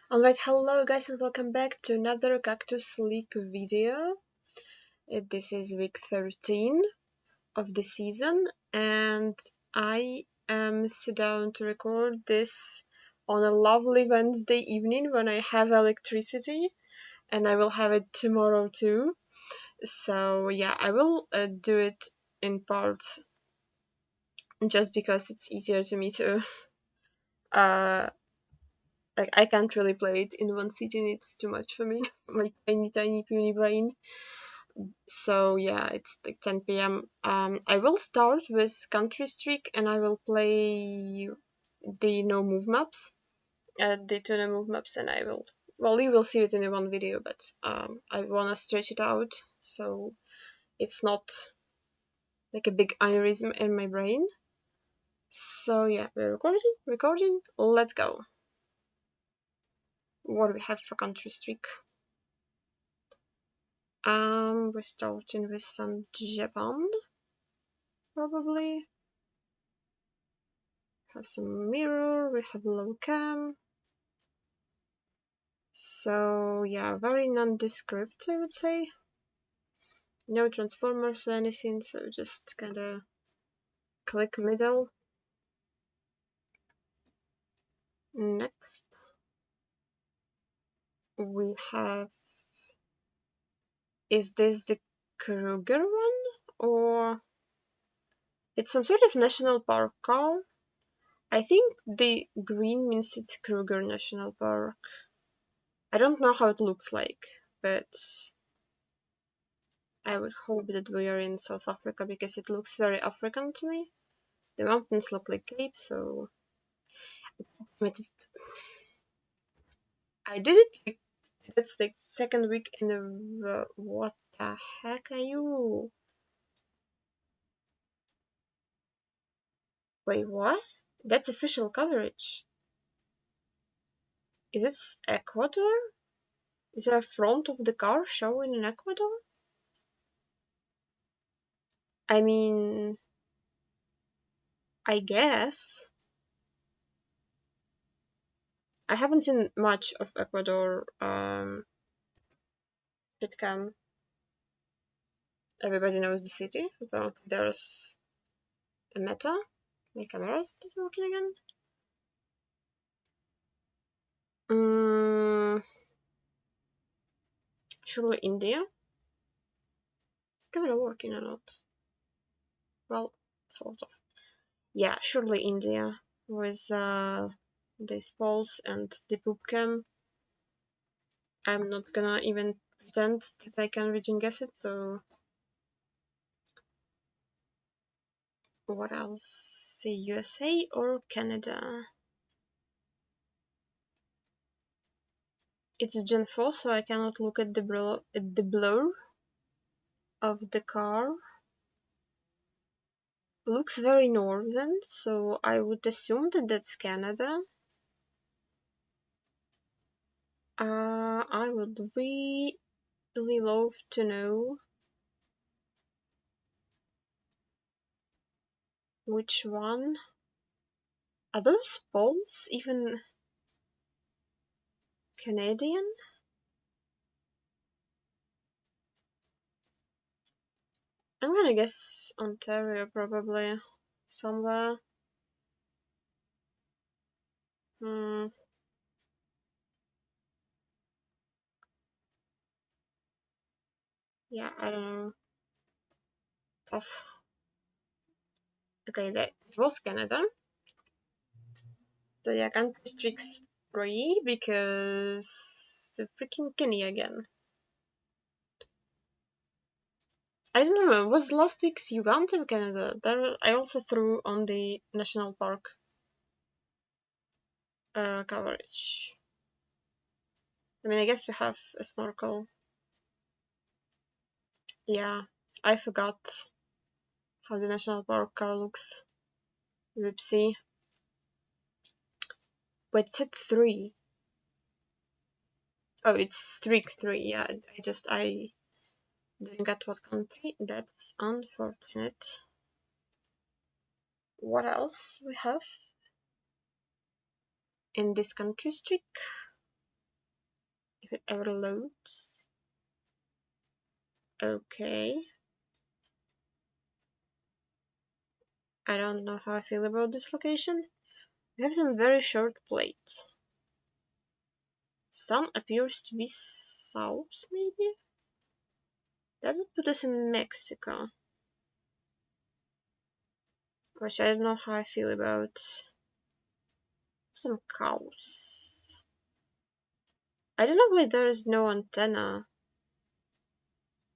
Alright, hello guys and welcome back to another Cactus League video. This is week 13 of the season and I am sit down to record this on a lovely Wednesday evening when I have electricity, and I will have it tomorrow too. So yeah, I will do it in parts just because it's easier to me to uh like I can't really play it in one sitting. It's too much for me, my tiny puny brain. So yeah, it's like 10 p.m. I will start with country streak and I will play the no move maps, the two no move maps, and I will. Well, you will see it in the one video, but I wanna stretch it out so it's not like a big aneurysm in my brain. So yeah, we're recording. Let's go. What do we have for country streak? We're starting with some Japan, probably. Have some mirror, we have low cam. So yeah, very nondescript, I would say. No transformers or anything, so just kinda click middle. Next, we have. Is this the Kruger one? Or. It's some sort of national park car. I think the green means it's Kruger National Park. I don't know how it looks like, but I would hope that we are in South Africa because it looks very African to me. The mountains look like Cape, so I did it. That's the second week in a row. What the heck are you? Wait, what? That's official coverage. Is this Ecuador? Is there a front of the car showing in Ecuador? I mean, I guess. I haven't seen much of Ecuador shitcam. Everybody knows the city. Apparently there's a meta. My camera's not working again. Surely India. Is camera working or not? Well, sort of. Yeah, surely India with these poles and the poop cam. I'm not gonna even pretend that I can region guess it, so what else? Say USA or Canada? It's Gen 4, so I cannot look at the blur of the car. Looks very northern, so I would assume that that's Canada. I would really love to know which one. Are those poles even Canadian? I'm gonna guess Ontario, probably. Somewhere. Hmm. Yeah, I don't know. Tough. Okay, that was Canada. So yeah, country streaks 3 because the freaking Kenny again. I don't know, was last week's Uganda Canada? There, I also threw on the national park coverage. I mean, I guess we have a snorkel. Yeah, I forgot how the national park car looks. Whoopsie. Wait, it's at 3. Oh, it's streak 3. Yeah, I didn't get what country. That's unfortunate. What else we have in this country streak? if it ever loads. Okay. I don't know how I feel about this location. We have some very short plates. Sun appears to be south, maybe? That would put us in Mexico. Which I don't know how I feel about. Some cows. I don't know why there is no antenna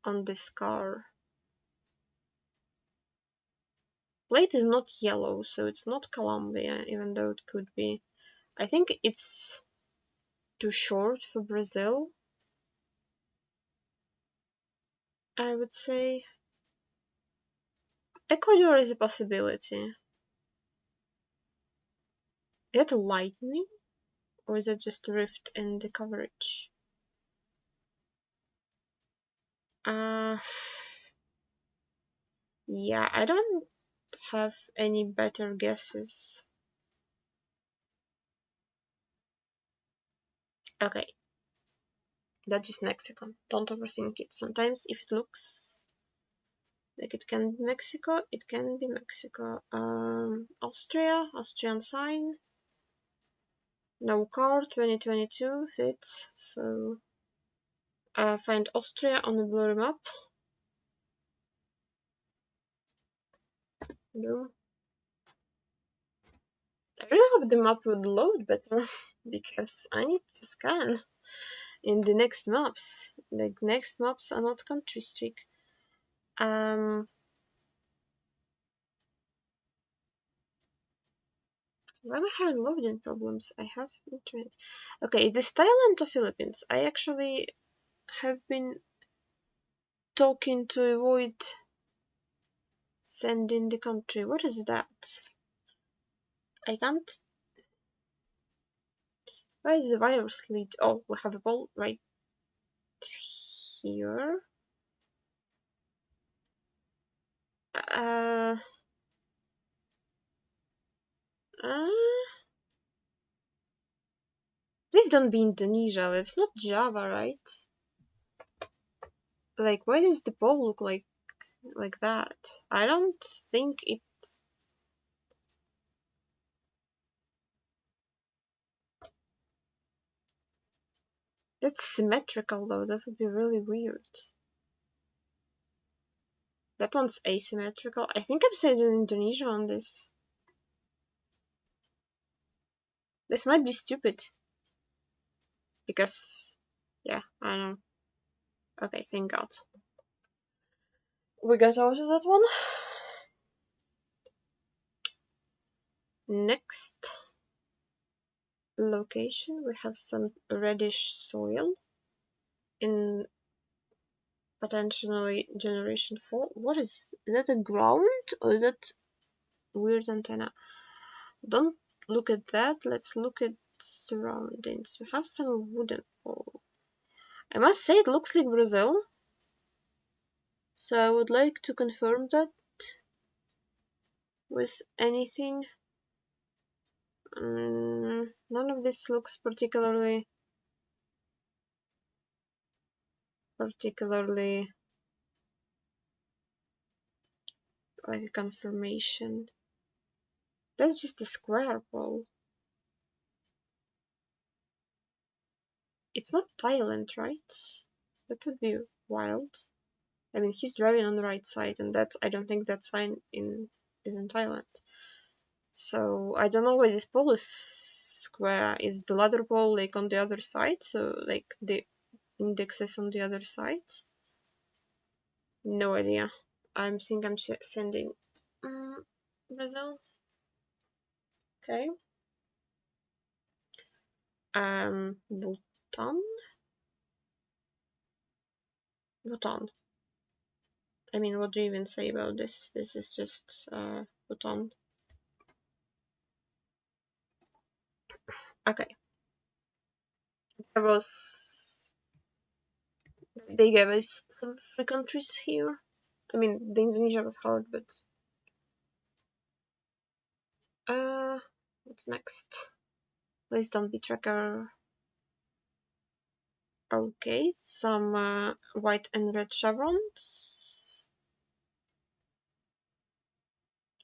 on this car. Plate is not yellow, so it's not Colombia, even though it could be. I think it's too short for Brazil, I would say. Ecuador is a possibility. Is that a lightning? Or is it just a rift in the coverage? Yeah, I don't have any better guesses. Okay. That's just Mexico. Don't overthink it. Sometimes if it looks like it can be Mexico, it can be Mexico. Austria, Austrian sign. No car, 2022 fits. So find Austria on the blurry map. No. I really hope the map would load better because I need to scan in the next maps. The next maps are not country streak. Why am I having loading problems? I have internet. Okay, is this Thailand or Philippines? I actually have been talking to avoid sending the country. What is that? I can't. Where is the virus lead? Oh, we have a ball right here. Uh, uh, please don't be Indonesia. It's not Java, right? Like, why does the ball look like that? I don't think it's. That's symmetrical though. That would be really weird. That one's asymmetrical. I think I'm saying Indonesia on this. This might be stupid. Because, yeah, I don't know. Okay, thank God. We got out of that one. Next location, we have some reddish soil in potentially generation 4. What is that, a ground or is that weird antenna? Don't look at that. Let's look at surroundings. We have some wooden pole. I must say it looks like Brazil. So I would like to confirm that with anything. None of this looks particularly like a confirmation. That's just a square pole. It's not Thailand, right? That would be wild. I mean, he's driving on the right side, and I don't think that sign is in Thailand. So I don't know why this pole is square. Is the ladder pole like on the other side? So like the index is on the other side? No idea. I'm sending Brazil. Okay. Bhutan. Bhutan. I mean, what do you even say about this? This is just Bhutan. Okay. They gave us some free countries here. I mean, the Indonesia was hard, but what's next? Please don't be tracker. Okay, some white and red chevrons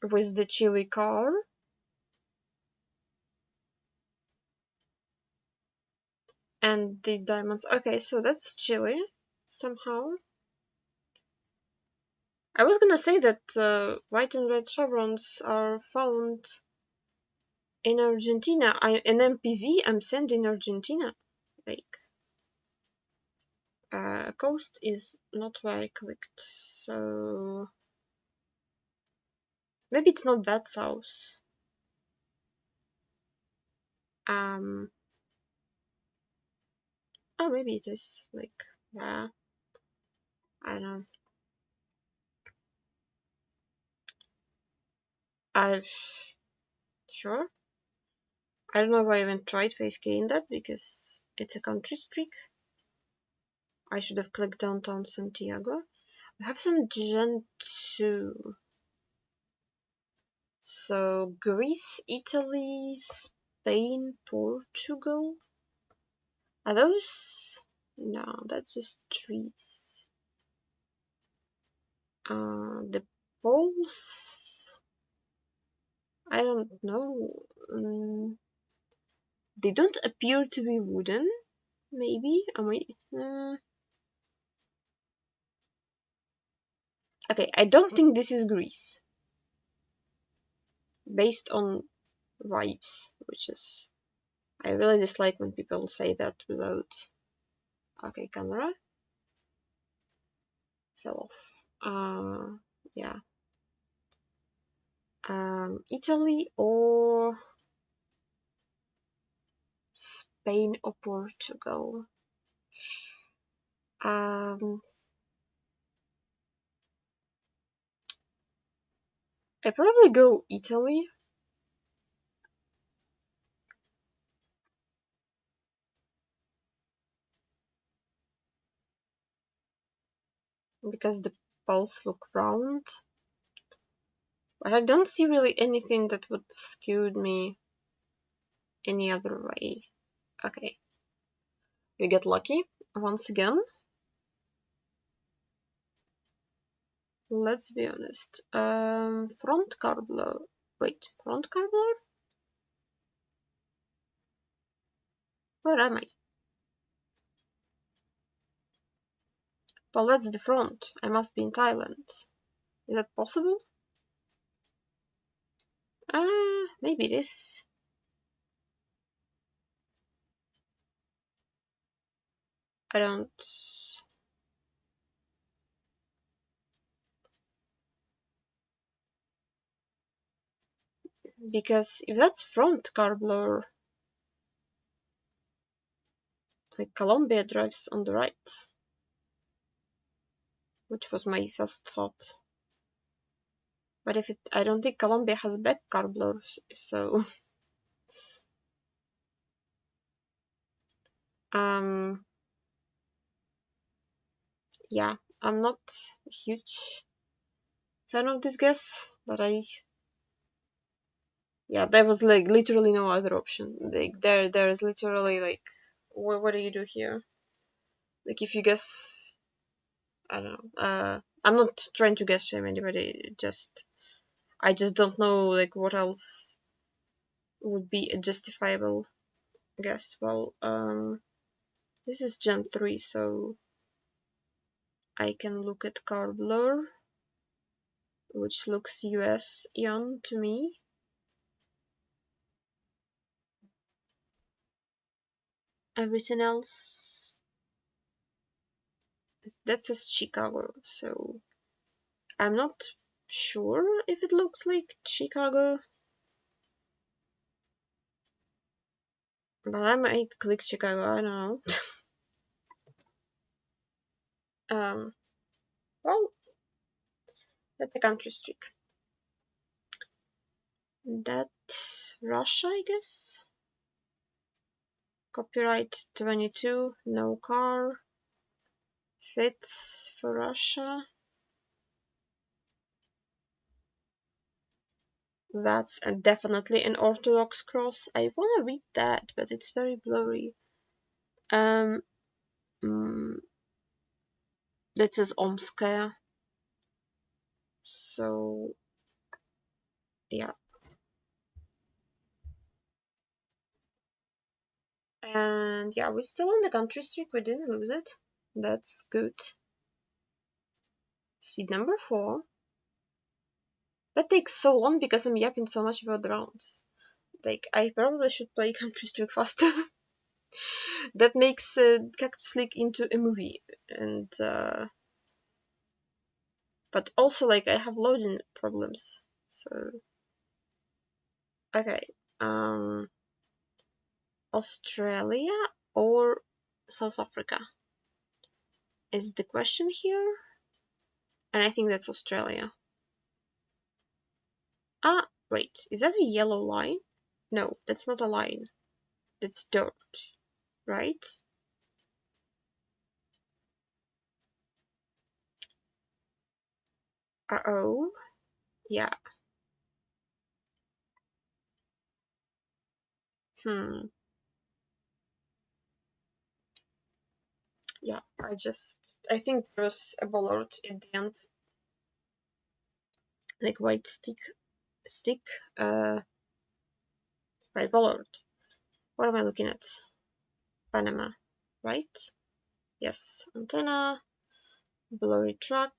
with the Chile car. And the diamonds. Okay, so that's Chile somehow. I was gonna say that white and red chevrons are found in Argentina. In MPZ, I'm sent in Argentina. Like, coast is not where I clicked, so maybe it's not that south. Oh, maybe it is. Like, yeah, I don't know. I've sure. I don't know if I even tried 5k in that because it's a country streak. I should have clicked downtown Santiago. We have some Gen 2. So Greece, Italy, Spain, Portugal. Are those? No, that's just trees. The poles? I don't know. They don't appear to be wooden. Maybe? Okay, I don't think this is Greece. Based on vibes, which is... I really dislike when people say that without... Okay, camera. Fell off. Yeah. Italy or Spain or Portugal. I probably go Italy. Because the poles look round. But I don't see really anything that would skew me any other way. Okay. We get lucky once again. Let's be honest. Front car blur. Wait, front car blur? Where am I? Well, that's the front. I must be in Thailand. Is that possible? Maybe it is. I don't... Because if that's front car blur, like Colombia drives on the right, which was my first thought. But if it... I don't think Colombia has back car blur, so... Yeah, I'm not a huge fan of this guess, but yeah, there was like literally no other option. Like there is literally like, what do you do here? Like if you guess, I don't know. I'm not trying to guess shame anybody. I just don't know like what else would be a justifiable guess. Well, this is Gen 3, so I can look at car blur, which looks US Ion to me. Everything else, that says Chicago, so I'm not sure if it looks like Chicago, but I might click Chicago, I don't know. Well, that's a country streak. That's Russia, I guess. Copyright 22, no car. Fits for Russia. That's definitely an Orthodox cross. I wanna read that, but it's very blurry. that says Omskaya. So yeah. And yeah, we're still on the country streak. We didn't lose it. That's good. Seed number 4. That takes so long because I'm yapping so much about the rounds. Like, I probably should play country streak faster. That makes Cactus League into a movie. And but also, like, I have loading problems. So okay. Australia or South Africa is the question here. And I think that's Australia. Ah, wait, is that a yellow line? No, that's not a line. That's dirt, right? Uh-oh. Yeah. Yeah, I think there was a bollard at the end. Like white stick, right, bollard. What am I looking at? Panama, right? Yes, antenna, blurry truck.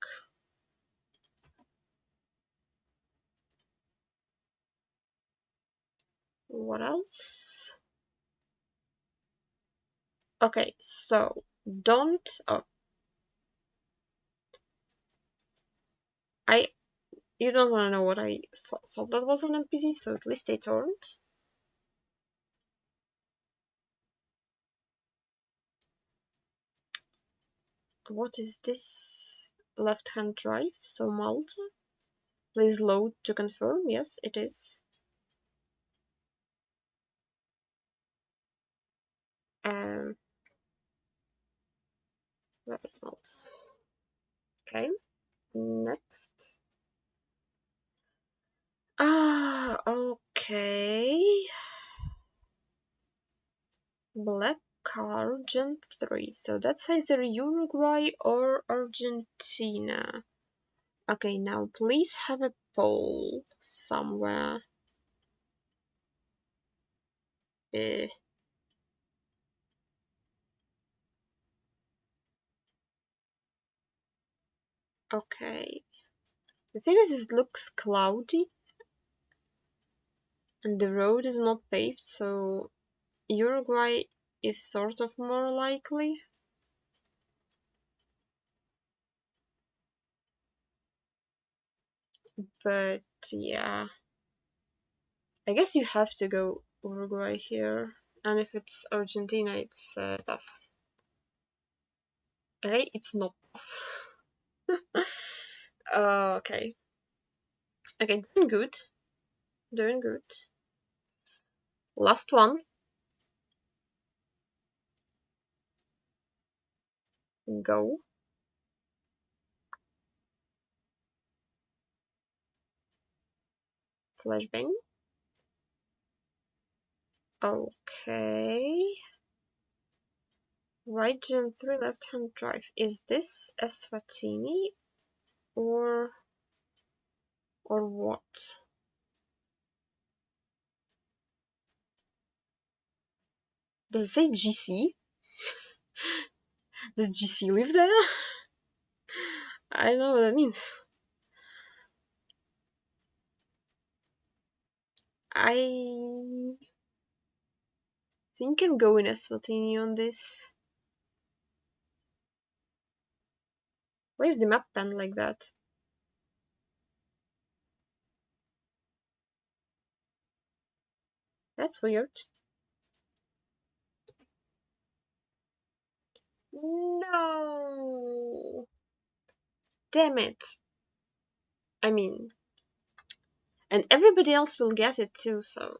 What else? Okay, so don't. Oh, you don't want to know what I thought that was an NPC, so at least I turned. What is this? Left-hand drive, so Malta. Please load to confirm. Yes, it is. Where is Malta? Okay, next. Ah, okay. Black car, Gen 3. So that's either Uruguay or Argentina. Okay, now please have a poll somewhere. Okay. The thing is, it looks cloudy and the road is not paved, so Uruguay is sort of more likely. But yeah, I guess you have to go Uruguay here. And if it's Argentina, it's tough. Okay, it's not tough. Okay. Okay, doing good. Doing good. Last one. Go. Flashbang. Okay. Right Gen 3 left-hand drive. Is this Eswatini or what? Does it say GC? Does GC live there? I don't know what that means. I think I'm going Eswatini on this. Why is the map pen like that? That's weird. No! Damn it. I mean, and everybody else will get it too, so.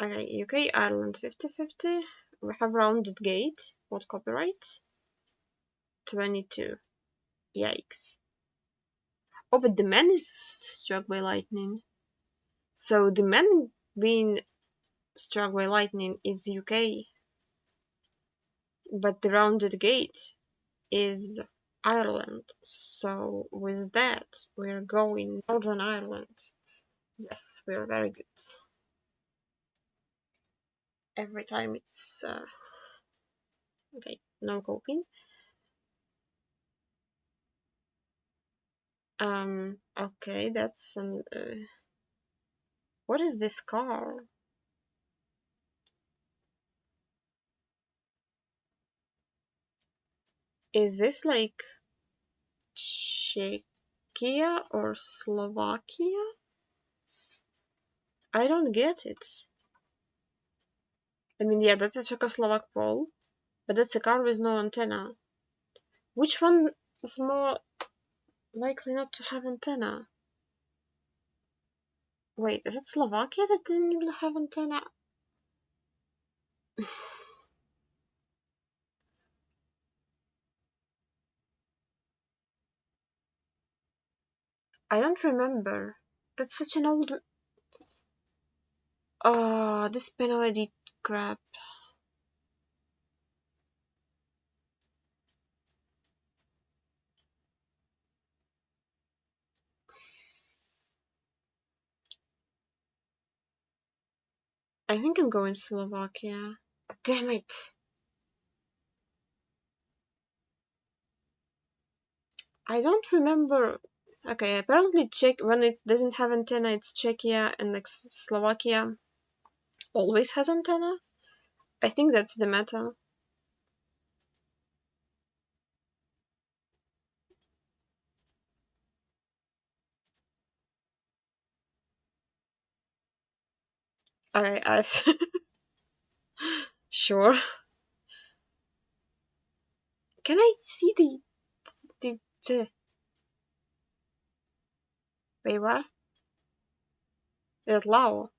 Okay, UK, Ireland 50-50. We have rounded gate. What copyright? 22. Yikes. Oh, but the man is struck by lightning. So the man being struck by lightning is UK. but the rounded gate is Ireland. So with that, we're going Northern Ireland. Yes, we're very good. Every time it's okay. No coping. Okay, that's an. What is this car? Is this like Czechia or Slovakia? I don't get it. I mean, yeah, that's a Czechoslovak pole, but that's a car with no antenna. Which one is more likely not to have antenna? Wait, is it Slovakia that didn't even have antenna? I don't remember. That's such an old. Oh, this penalty crap. I think I'm going Slovakia. Damn it. I don't remember. Okay, apparently Czech when it doesn't have antenna, it's Czechia, and like Slovakia always has antenna. I think that's the meta. I sure. Can I see the wait, what? It's Lao.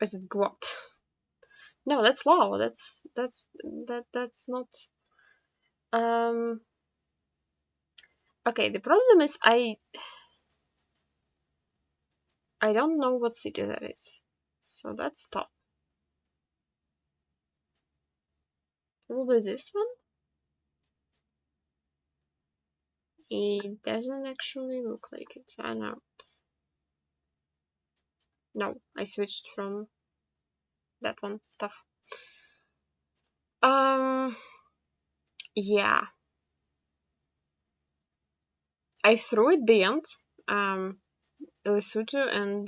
Is it Guat? No, that's Lao. That's not. Um. Okay, the problem is I don't know what city that is, so that's tough. Probably this one. It doesn't actually look like it. I know. No, I switched from that one. Tough. Yeah. I threw at the end. Lesotho and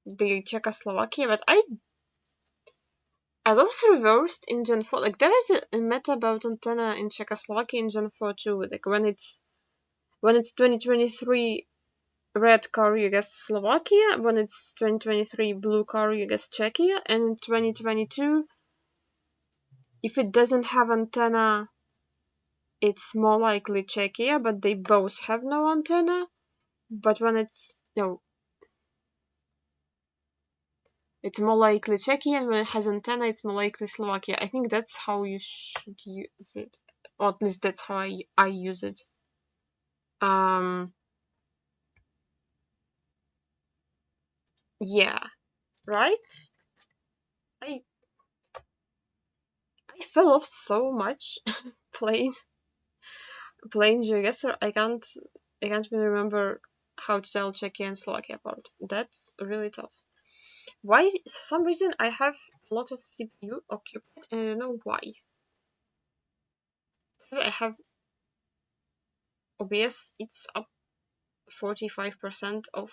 the Czechoslovakia, but I love reversed in Gen 4. Like there is a meta about antenna in Czechoslovakia in Gen 4 too. Like when it's 2023 red car, you guess Slovakia. When it's 2023 blue car, you guess Czechia. And in 2022, if it doesn't have antenna, it's more likely Czechia, but they both have no antenna. But when it's no, it's more likely Czechia, and when it has antenna, it's more likely Slovakia. I think that's how you should use it, or at least that's how I use it. Yeah, right. I I fell off so much playing Geoguessr. I can't even remember how to tell Czechia and Slovakia apart. That's really tough. Why? For some reason I have a lot of CPU occupied, and I don't know why. Because I have OBS, it's up 45% of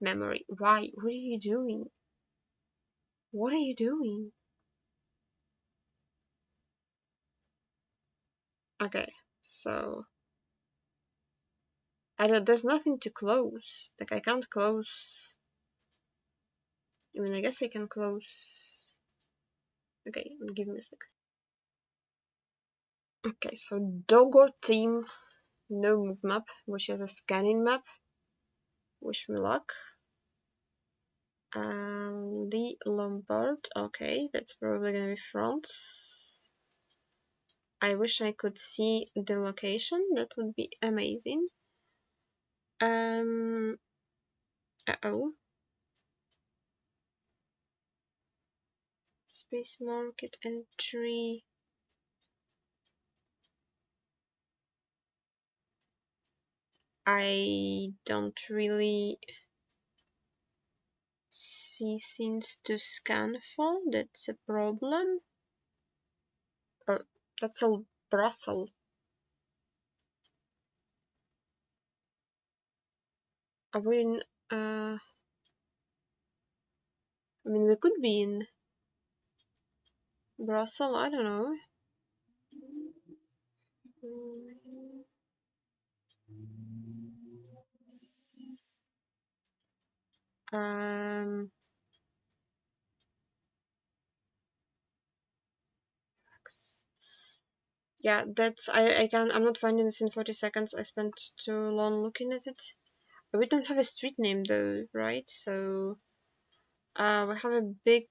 memory. Why? What are you doing? What are you doing? Okay, so I don't. There's nothing to close. Like I can't close. I mean, I guess I can close. Okay, give me a sec. Okay, so Doggo team no move map, which is a scanning map. Wish me luck. Lee Lombard. Okay, that's probably gonna be France. I wish I could see the location. That would be amazing. Uh-oh. Space market entry. I don't really see things to scan for. That's a problem. Oh, that's a Brussels. Are we in, I mean, we could be in Brussels, I don't know. Um, yeah, that's, I'm not finding this in 40 seconds. I spent too long looking at it. We don't have a street name though, right? So, we have a big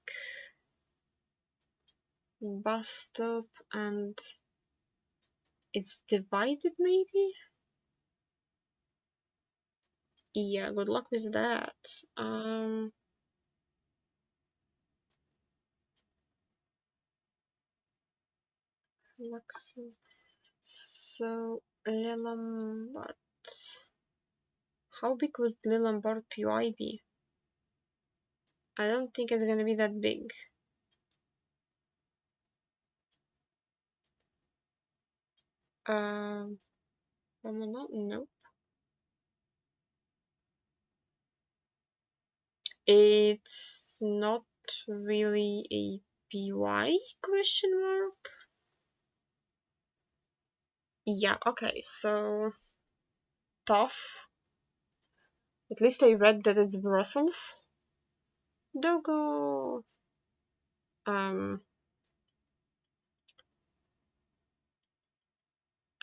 bus stop and it's divided maybe? Yeah, good luck with that. So, Lillambard. How big would Lillambard PY be? I don't think it's gonna be that big. No. It's not really a PY question mark. Yeah, okay, so tough. At least I read that it's Brussels. Doggo.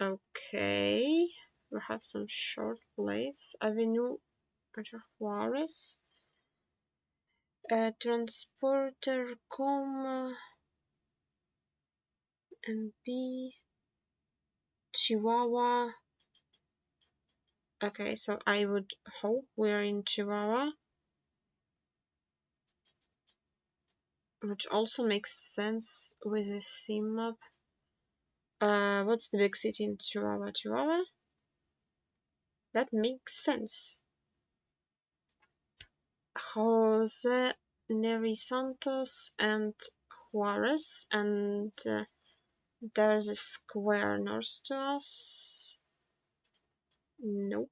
Okay. We have some short plays. Avenue Juarez. Transporter, MP, Chihuahua. Okay, so I would hope we're in Chihuahua, which also makes sense with the theme map. What's the big city in Chihuahua? Chihuahua? That makes sense. Jose Neri Santos and Juarez, and there's a square north to us. Nope.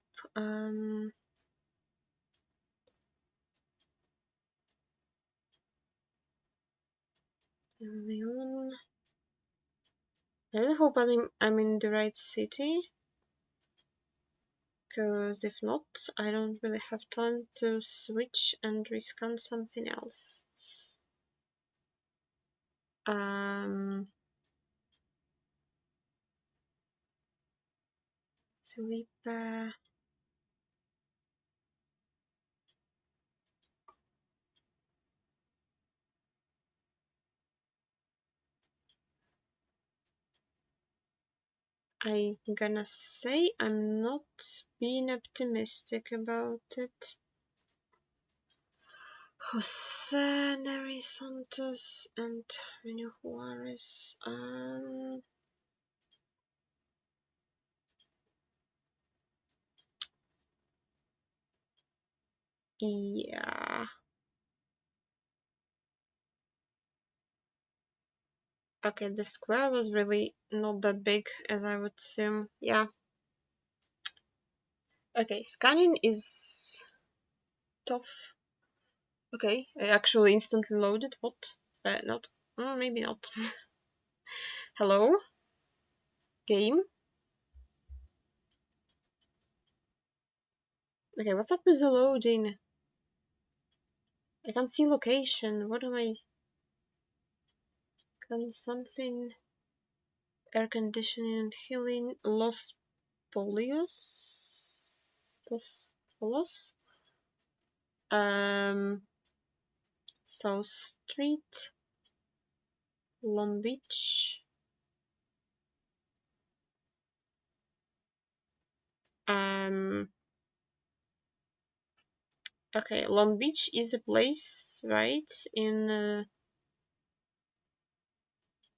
Leon. I really hope I'm in the right city, because if not, I don't really have time to switch and rescan something else. Felipe. I'm gonna say I'm not being optimistic about it. Jose Neri Santos and Antonio Juarez. Yeah. Okay, the square was really not that big as I would assume. Yeah. Okay, scanning is tough. Okay, I actually instantly loaded. What? Not. Maybe not. Hello? Game? Okay, what's up with the loading? I can't see location. What am I? Can something? Air conditioning and healing. Los Polios? Los Polos? South Street. Long Beach. Okay, Long Beach is a place, right, in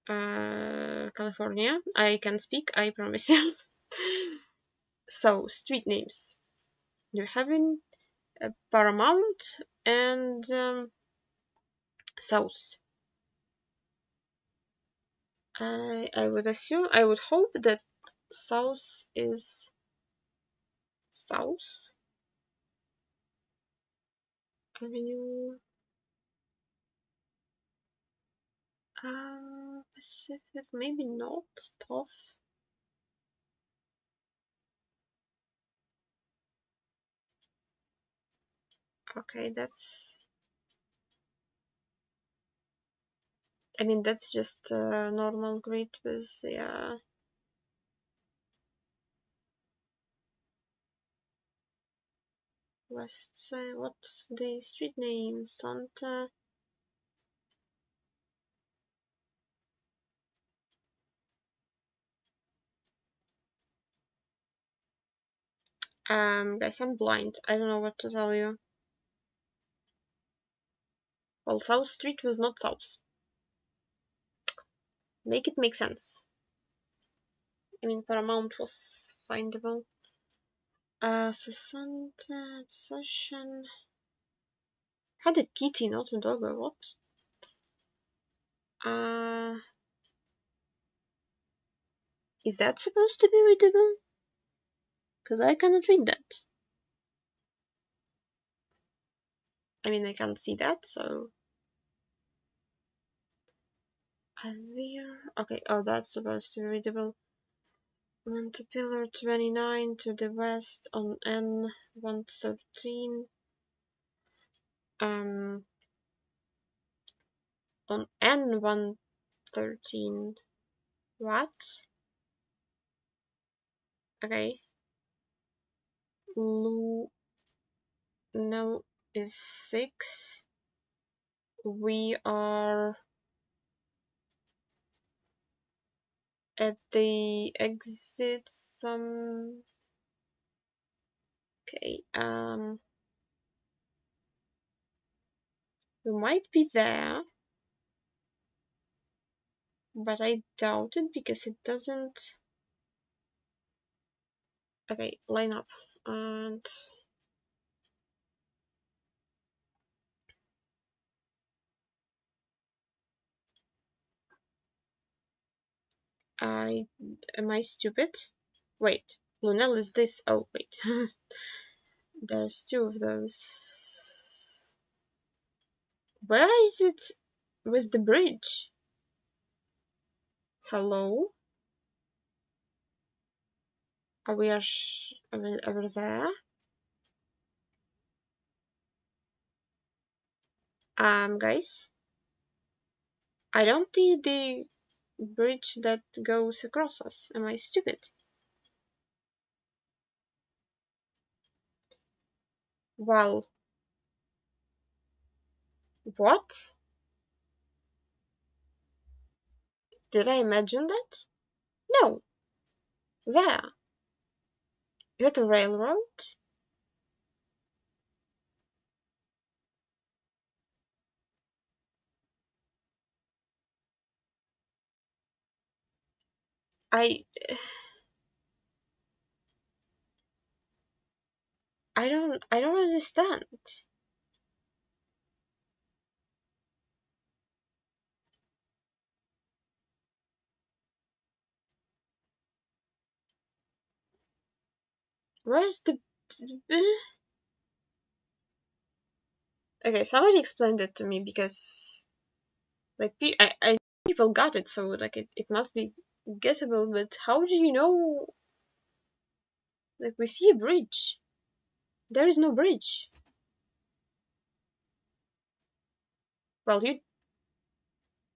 California. I can speak, I promise you. So, street names. You have in Paramount and South. I would assume, I would hope that South is South Avenue. Pacific, maybe not. Tough. Okay, that's. I mean, that's just a normal grid with, yeah. West Side, what's the street name? Santa. Guys, I'm blind. I don't know what to tell you. Well, South Street was not South. Make it make sense. I mean, Paramount was findable. Santa, Obsession. Had a kitty, not a doggo. What? Is that supposed to be readable? Because I cannot read that. I mean, I can't see that, so. Okay, oh, that's supposed to be readable. Montpelier 29 to the west on N113. On N113. What? Okay. Lunel is 6. We are at the exit some. Okay, we might be there, but I doubt it because it doesn't. Okay, line up and am I stupid? Wait, Lunel is this? Oh wait, there's 2 of those. Where is it with the bridge? Hello? Are we over there? Guys, I don't see the bridge that goes across us. Am I stupid? Well, what? Did I imagine that? No. There. Is that a railroad? I don't understand. Where's the Okay, somebody explained it to me because like I people got it, so like it must be guessable, but how do you know? Like we see a bridge. There is no bridge. Well, you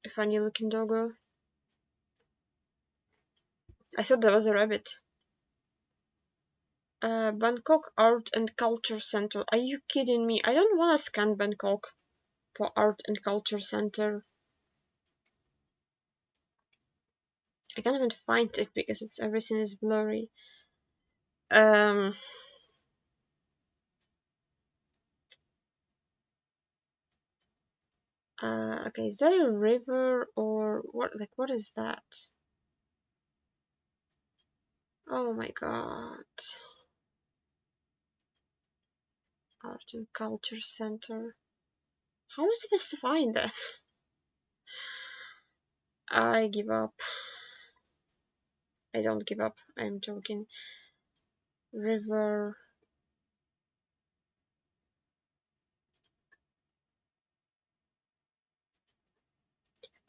a funny looking doggo. I thought there was a rabbit. Bangkok Art and Culture Center. Are you kidding me? I don't want to scan Bangkok for Art and Culture Center. I can't even find it because everything is blurry. Okay, is there a river or what? Like, what is that? Oh my god. Art and Culture Center. How am I supposed to find that? I give up. I don't give up. I'm joking. River.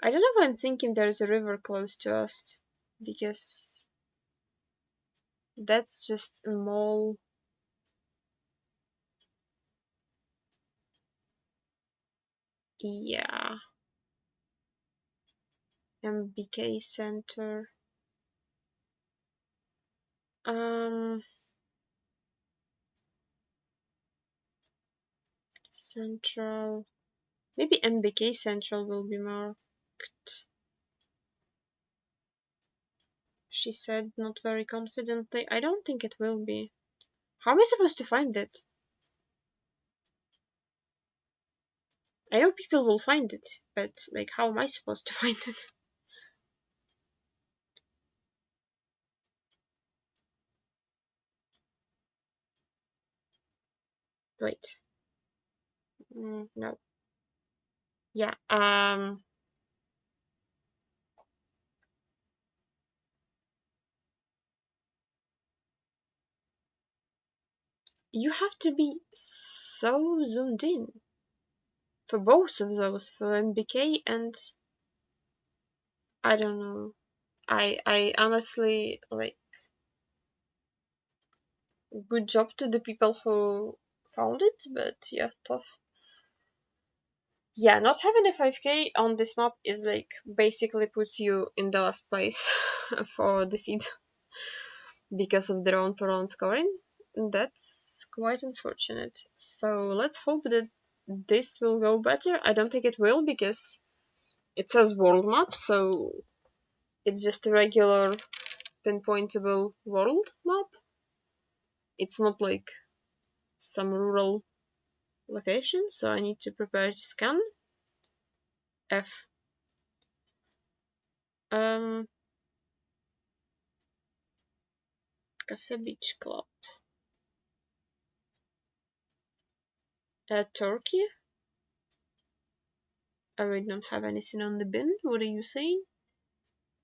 I don't know why I'm thinking there's a river close to us. Because that's just a mall. Yeah. MBK Center. Central. Maybe MBK Central will be marked. She said, not very confidently. I don't think it will be. How am I supposed to find it? I know people will find it, but like, how am I supposed to find it? Wait. No. Yeah. You have to be so zoomed in for both of those, for MBK and I don't know. I honestly like good job to the people who found it, but yeah, tough. Yeah, not having a 5k on this map is like basically puts you in the last place for the seed because of their own per round scoring. That's quite unfortunate. So let's hope that this will go better. I don't think it will because it says world map, so it's just a regular pinpointable world map. It's not like some rural location, so I need to prepare to scan. F. Cafe Beach Club. Turkey. We don't have anything on the bin. What are you saying?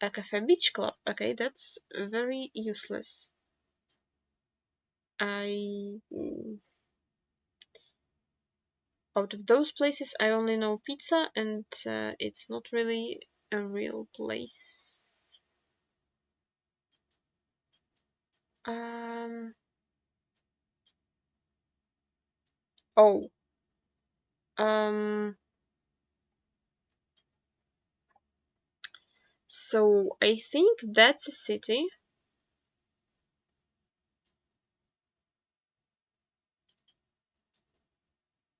A Cafe Beach Club. Okay, that's very useless. Out of those places, I only know pizza, and it's not really a real place. Oh. So I think that's a city.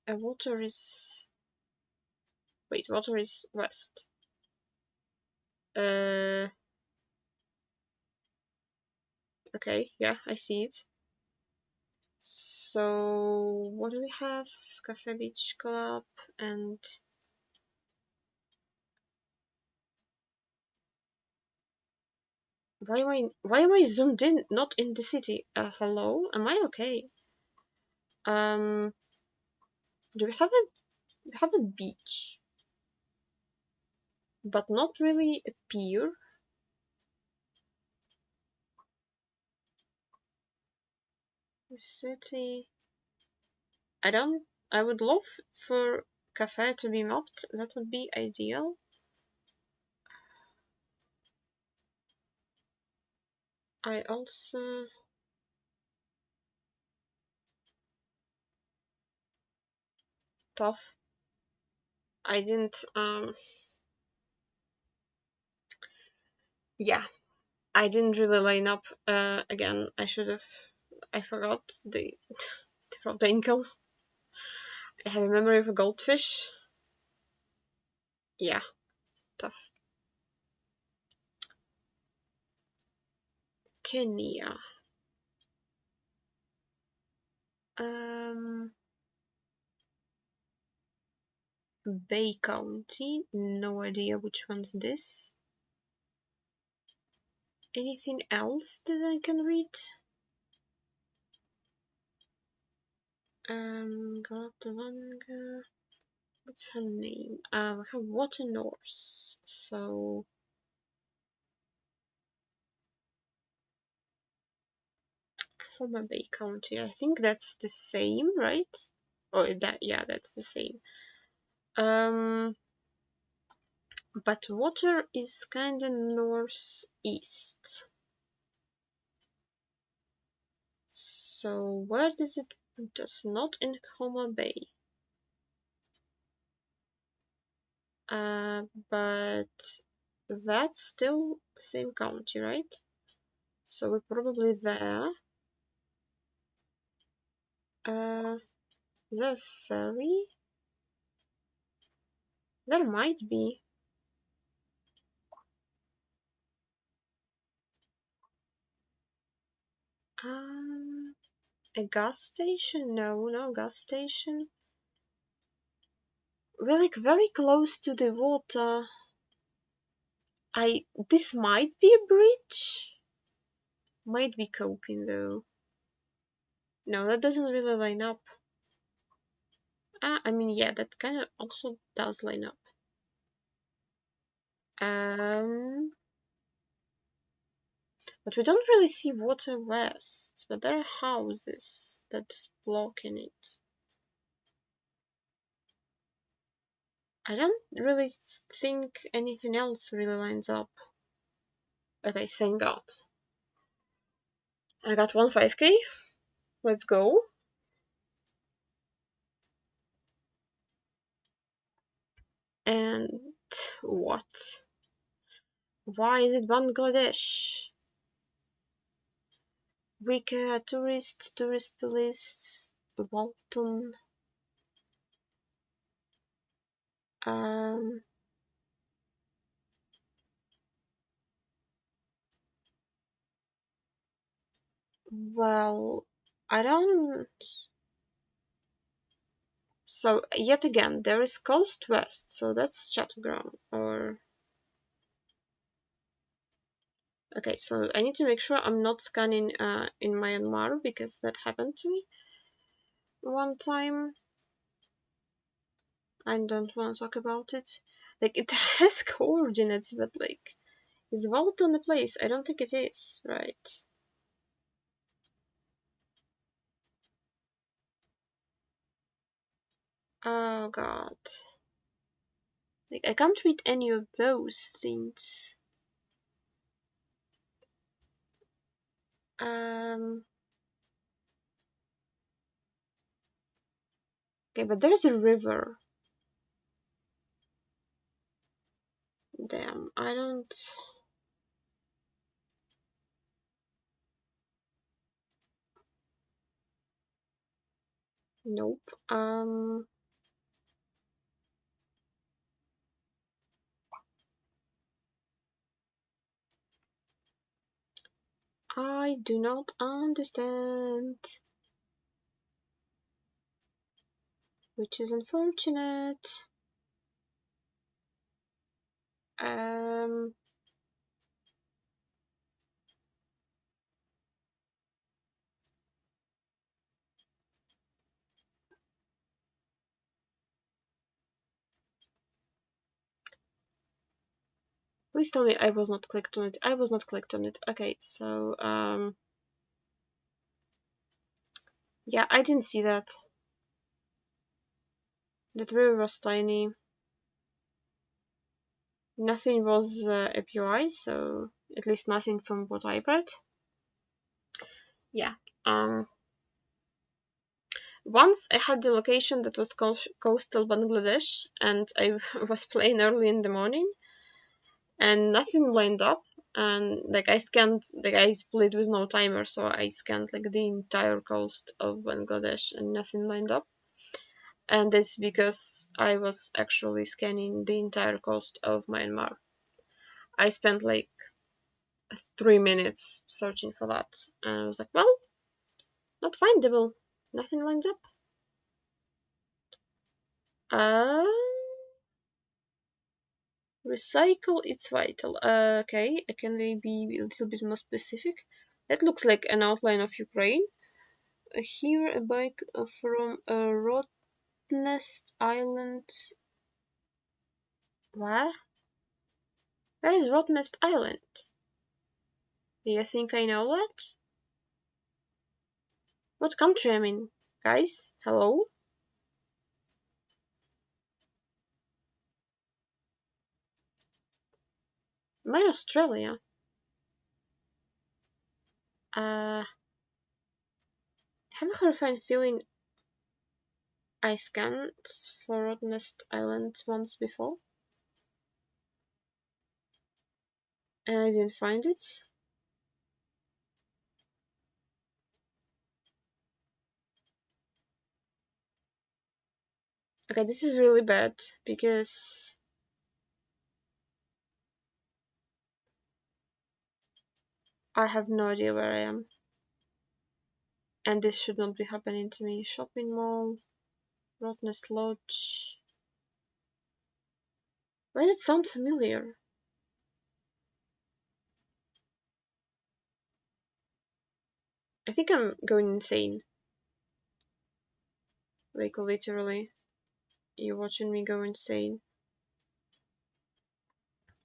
Water is. Wait, water is west. Okay, yeah, I see it. So what do we have? Cafe Beach Club and why am I zoomed in? Not in the city. Hello, am I okay? Do we have a beach, but not really a pier? The city. I would love for cafe to be mapped. That would be ideal. I also tough. I didn't yeah, I didn't really line up again. I forgot the from the income. I have a memory of a goldfish. Yeah, tough. Kenya. Um Bay County, no idea which one's this. Anything else that I can read? What's her name? We have Water North, so Homa Bay County. I think that's the same, right? Oh, yeah, that's the same. But water is kinda northeast. So where does it put us? Not in Homa Bay. But that's still same county, right? So we're probably there. Is there a ferry? There might be. A gas station? No gas station. We're like very close to the water. This might be a bridge. Might be coping though. No, that doesn't really line up. I mean, yeah, that kind of also does line up. But we don't really see water west, but there are houses that's blocking it. I don't really think anything else really lines up. Okay, thank God. I got 1.5k. Let's go. And what? Why is it Bangladesh? Wicca, tourist police, Walton. Well, I don't. So yet again, there is Coast West, so that's Chattogram, or okay. So I need to make sure I'm not scanning in Myanmar because that happened to me one time. I don't want to talk about it. Like it has coordinates, but like, is Walton a place? I don't think it is, right? Oh God. Like I can't read any of those things. Okay, but there's a river. Damn, I don't. Nope. I do not understand. Which is unfortunate. Please tell me I was not clicked on it. I was not clicked on it. Okay, so yeah, I didn't see that. That river was tiny. Nothing was API, so at least nothing from what I've read. Yeah. Once I had the location that was coastal Bangladesh, and I was playing early in the morning, and nothing lined up. And like I scanned, like I played with no timer, so I scanned like the entire coast of Bangladesh, and nothing lined up. And it's because I was actually scanning the entire coast of Myanmar. I spent like 3 minutes searching for that, and I was like, well, not findable. Nothing lines up. Recycle, it's vital. Okay, can we be a little bit more specific? That looks like an outline of Ukraine. Here, a bike from Rottnest Island. What? Where is Rottnest Island? Do you think I know that? What country I'm in? Guys, hello? Am I in Australia? I have a horrifying feeling I scanned for Rottnest Island once before, and I didn't find it. Okay, this is really bad, because I have no idea where I am. And this should not be happening to me. Shopping mall, Rottnest Lodge. Why does it sound familiar? I think I'm going insane. Like, literally. You're watching me go insane.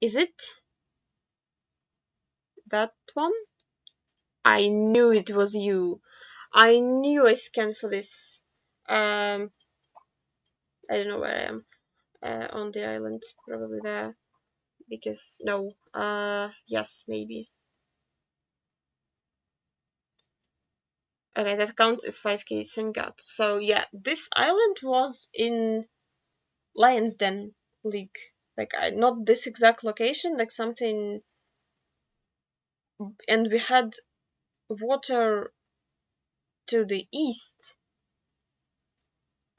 Is it that one? I knew it was you. I knew I scanned for this. I don't know where I am. On the island, probably there. Because, no. Yes, maybe. Okay, that counts as 5k Sengat. So, yeah, this island was in Lion's Den League. Like, not this exact location, like something. And we had water to the east,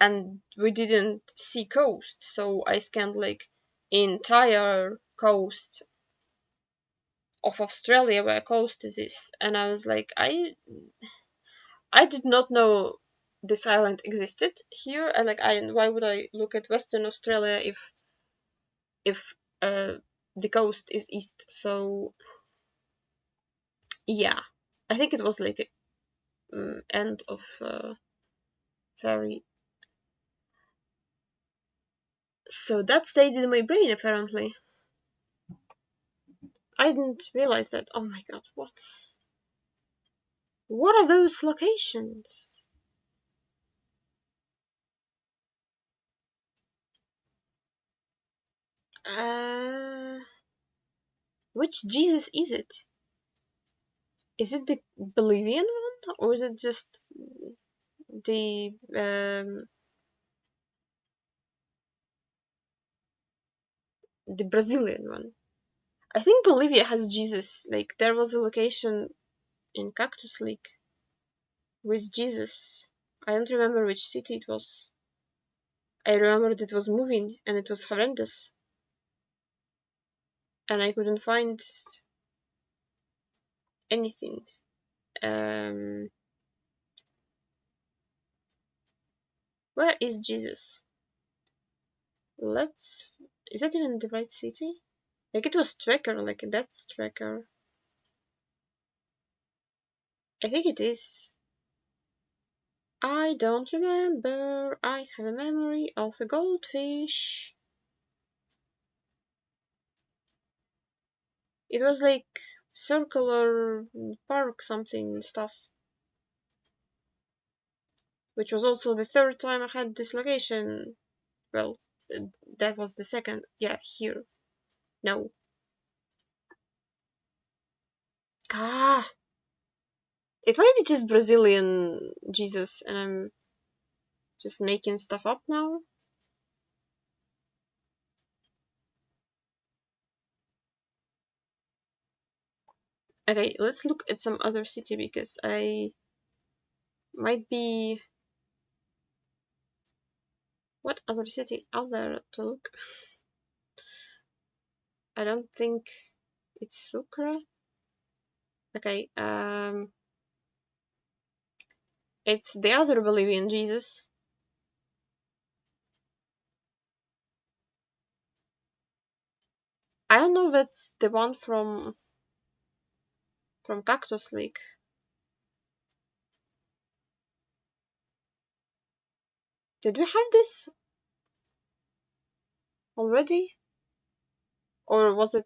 and we didn't see coast, so I scanned like entire coast of Australia where coast is this, and I was like, I did not know this island existed here. And like, why would I look at Western Australia if the coast is east? So yeah, I think it was like end of ferry. So that stayed in my brain apparently. I didn't realize that. Oh my god, what? What are those locations? Uh, which Jesus is it? Is it the Bolivian one, or is it just the Brazilian one? I think Bolivia has Jesus. Like, there was a location in Cactus League with Jesus. I don't remember which city it was. I remember that it was moving and it was horrendous, and I couldn't find anything. Where is Jesus? Is that even the right city? Like, it was Tracker, like that's Tracker. I think it is. I don't remember. I have a memory of a goldfish. It was like circular park something stuff. Which was also the third time I had this location. Well, that was the second. Yeah, here. No. Ah! It might be just Brazilian Jesus, and I'm just making stuff up now. Okay, let's look at some other city, because I might be... What other city are there to look? I don't think it's Sucre. Okay, it's the other Bolivian Jesus. I don't know if that's the one from Cactus League. Did we have this already? Or was it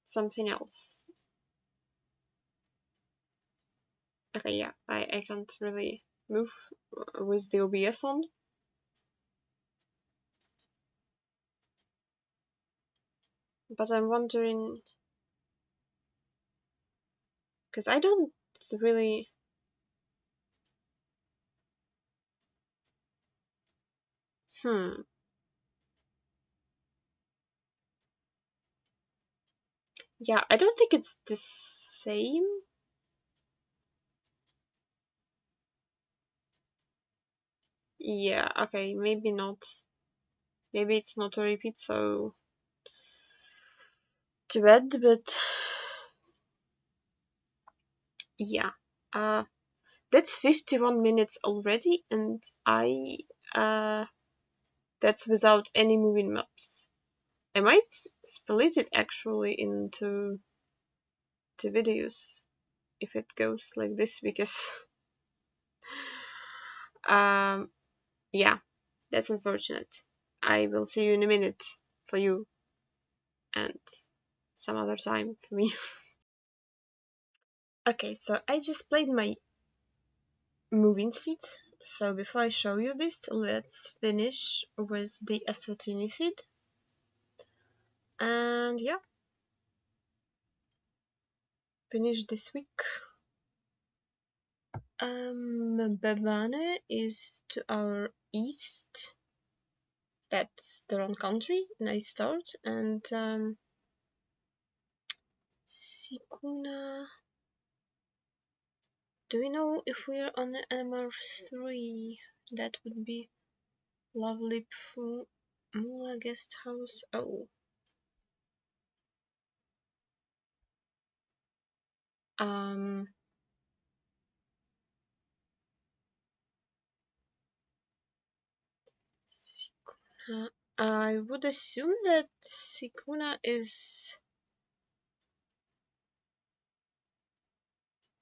something else? Okay, yeah, I can't really move with the OBS on. But I'm wondering, because I don't really... Yeah, I don't think it's the same. Yeah, okay, maybe not. Maybe it's not a repeat, so too bad, but yeah. That's 51 minutes already, and that's without any moving maps. I might split it actually into two videos if it goes like this, because yeah, that's unfortunate. I will see you in a minute for you, and some other time for me. Okay, so I just played my moving seed. So before I show you this, let's finish with the Eswatini seed. And yeah, finish this week. Bavane is to our east. That's the wrong country. Nice start. And Sikuna. Do we know if we're on the MR3? That would be lovely. Mula guest house. Oh. Sikuna. I would assume that Sikuna is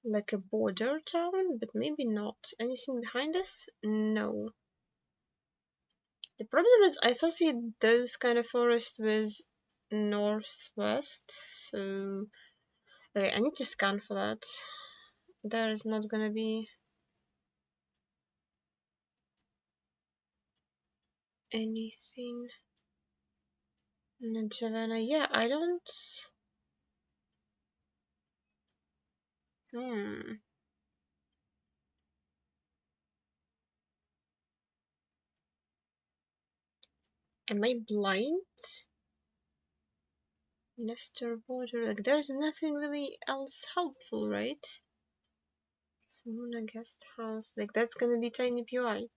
like a border town, but maybe not. Anything behind us? No. The problem is I associate those kind of forests with northwest, so okay, I need to scan for that. There is not gonna be anything. Javana, yeah, I don't. Am I blind? Nestor border, like there's nothing really else helpful, right? Simona guest house, like that's gonna be tiny POI.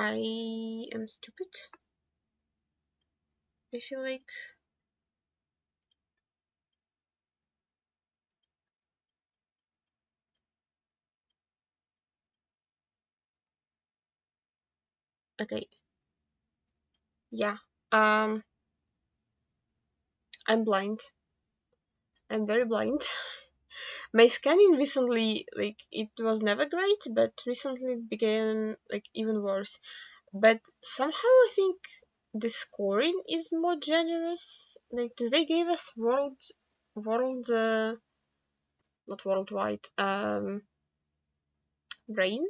I am stupid. I feel like okay. Yeah. I'm blind. I'm very blind. My scanning recently, like, it was never great, but recently it became like even worse. But somehow I think the scoring is more generous. Like, do they give us world, not worldwide, rain,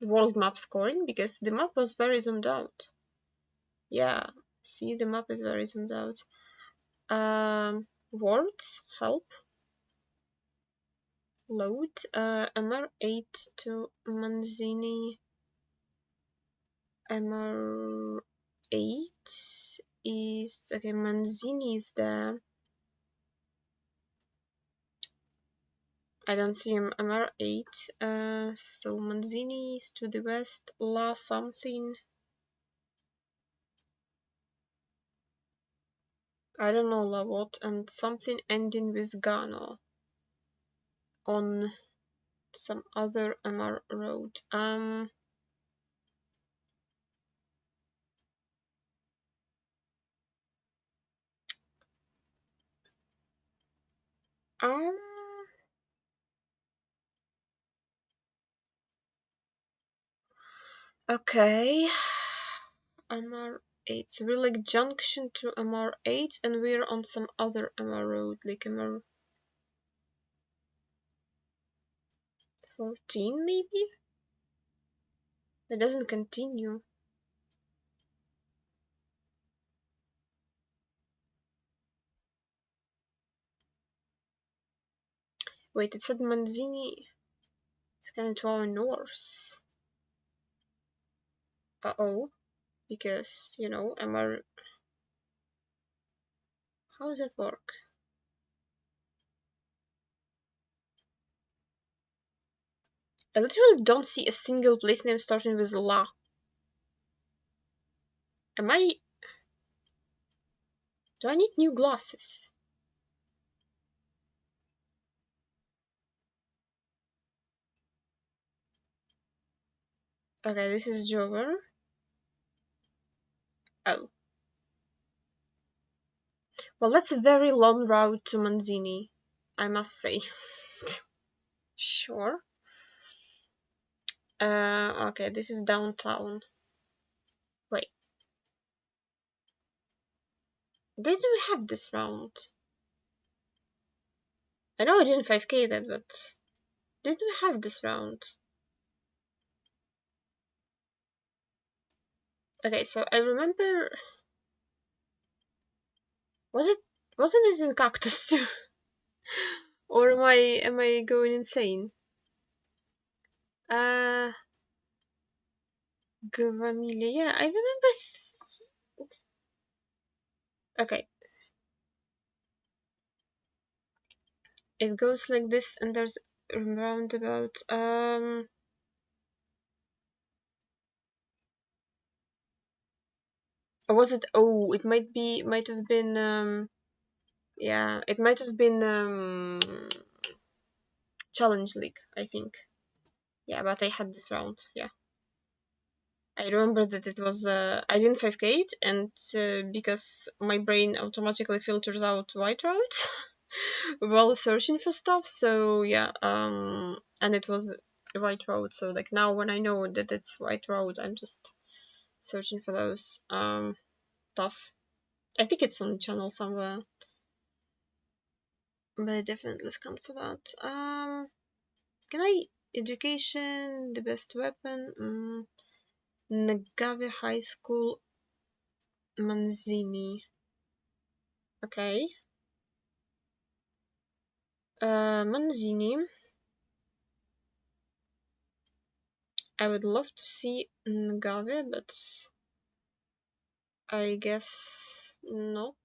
world map scoring, because the map was very zoomed out. Yeah, see, the map is very zoomed out. Words help. Load. MR8 to Manzini. MR8 is okay. Manzini is there. I don't see him. MR8. So Manzini is to the west. La something. I don't know what, and something ending with Gano on some other MR road. Okay. MR8, so we're like junction to MR8 and we're on some other MR road, like MR14 maybe? It doesn't continue. Wait, it said Manzini is kind of to our north. Uh-oh. Because, you know, MR... How does that work? I literally don't see a single place name starting with La. Am I... Do I need new glasses? Okay, this is Jover. Oh. Well, that's a very long route to Manzini, I must say. Sure. Okay, this is downtown. Wait. Did we have this round? I know I didn't 5k that, but did we have this round? Okay, so I remember... Wasn't it in Cactus too? Or am I going insane? Gvamile, yeah, I remember... Okay. It goes like this and there's a roundabout. Or was it... Oh, it might have been... Yeah, it might have been... Challenge League, I think. Yeah, but I had this round, yeah. I remember that it was... I didn't 5k it, and because my brain automatically filters out white routes while searching for stuff, so yeah, and it was a white road, so like now when I know that it's white road, I'm just searching for those stuff. I think it's on the channel somewhere, but I definitely scanned for that. Can I... Education, the best weapon, Nagave High School, Manzini. Okay. Manzini. I would love to see Ngave, but I guess not.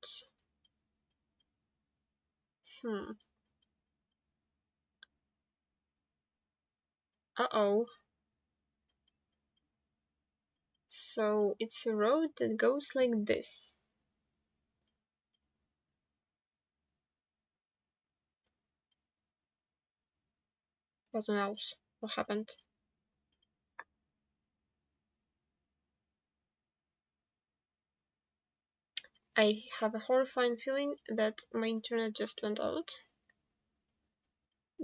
Uh-oh. So it's a road that goes like this. What else? What happened? I have a horrifying feeling that my internet just went out.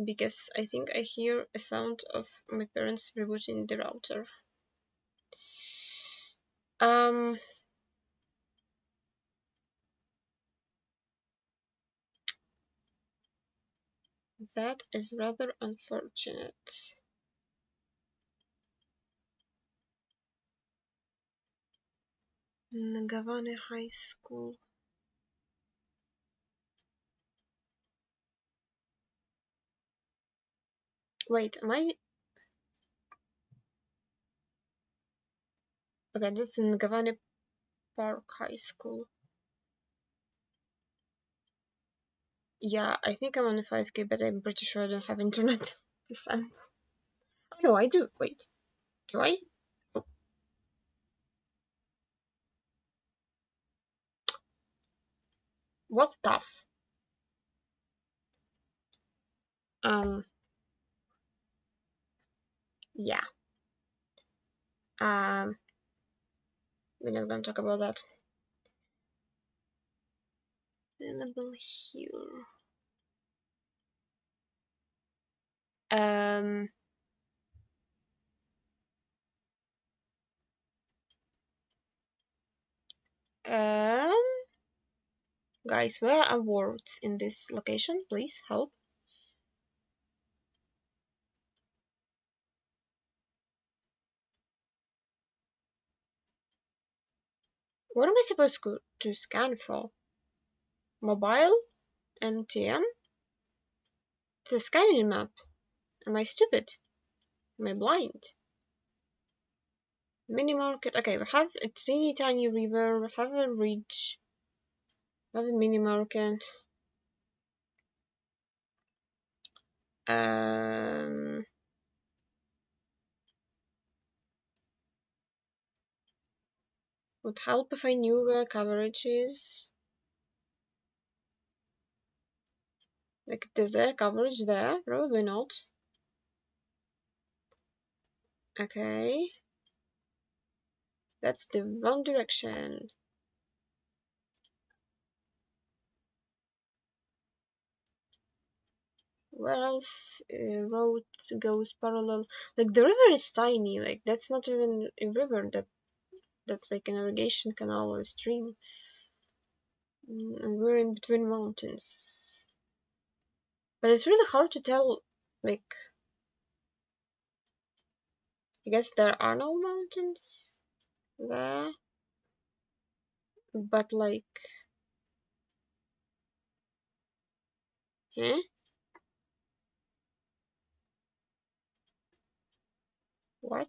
Because I think I hear a sound of my parents rebooting the router. That is rather unfortunate. Nagavane High School. Wait, am I... Okay, that's in Nagavane Park High School. Yeah, I think I'm on a 5k, but I'm pretty sure I don't have internet to send. Oh, no, I do. Wait, do I? Oh. What tough? Yeah. We're not gonna talk about that. Available here. Guys, where are words in this location? Please help. What am I supposed to scan for? Mobile? MTM? It's a scanning map. Am I stupid? Am I blind? Mini market. Okay, we have a teeny tiny river. We have a ridge. We have a mini market. Would help if I knew where coverage is. Like, is there coverage there? Probably not. Okay. That's the wrong direction. Where else road goes parallel? Like, the river is tiny. Like, that's not even a river. That's like an irrigation canal or a stream. And we're in between mountains. But it's really hard to tell, like, I guess there are no mountains there. But, like, eh? What?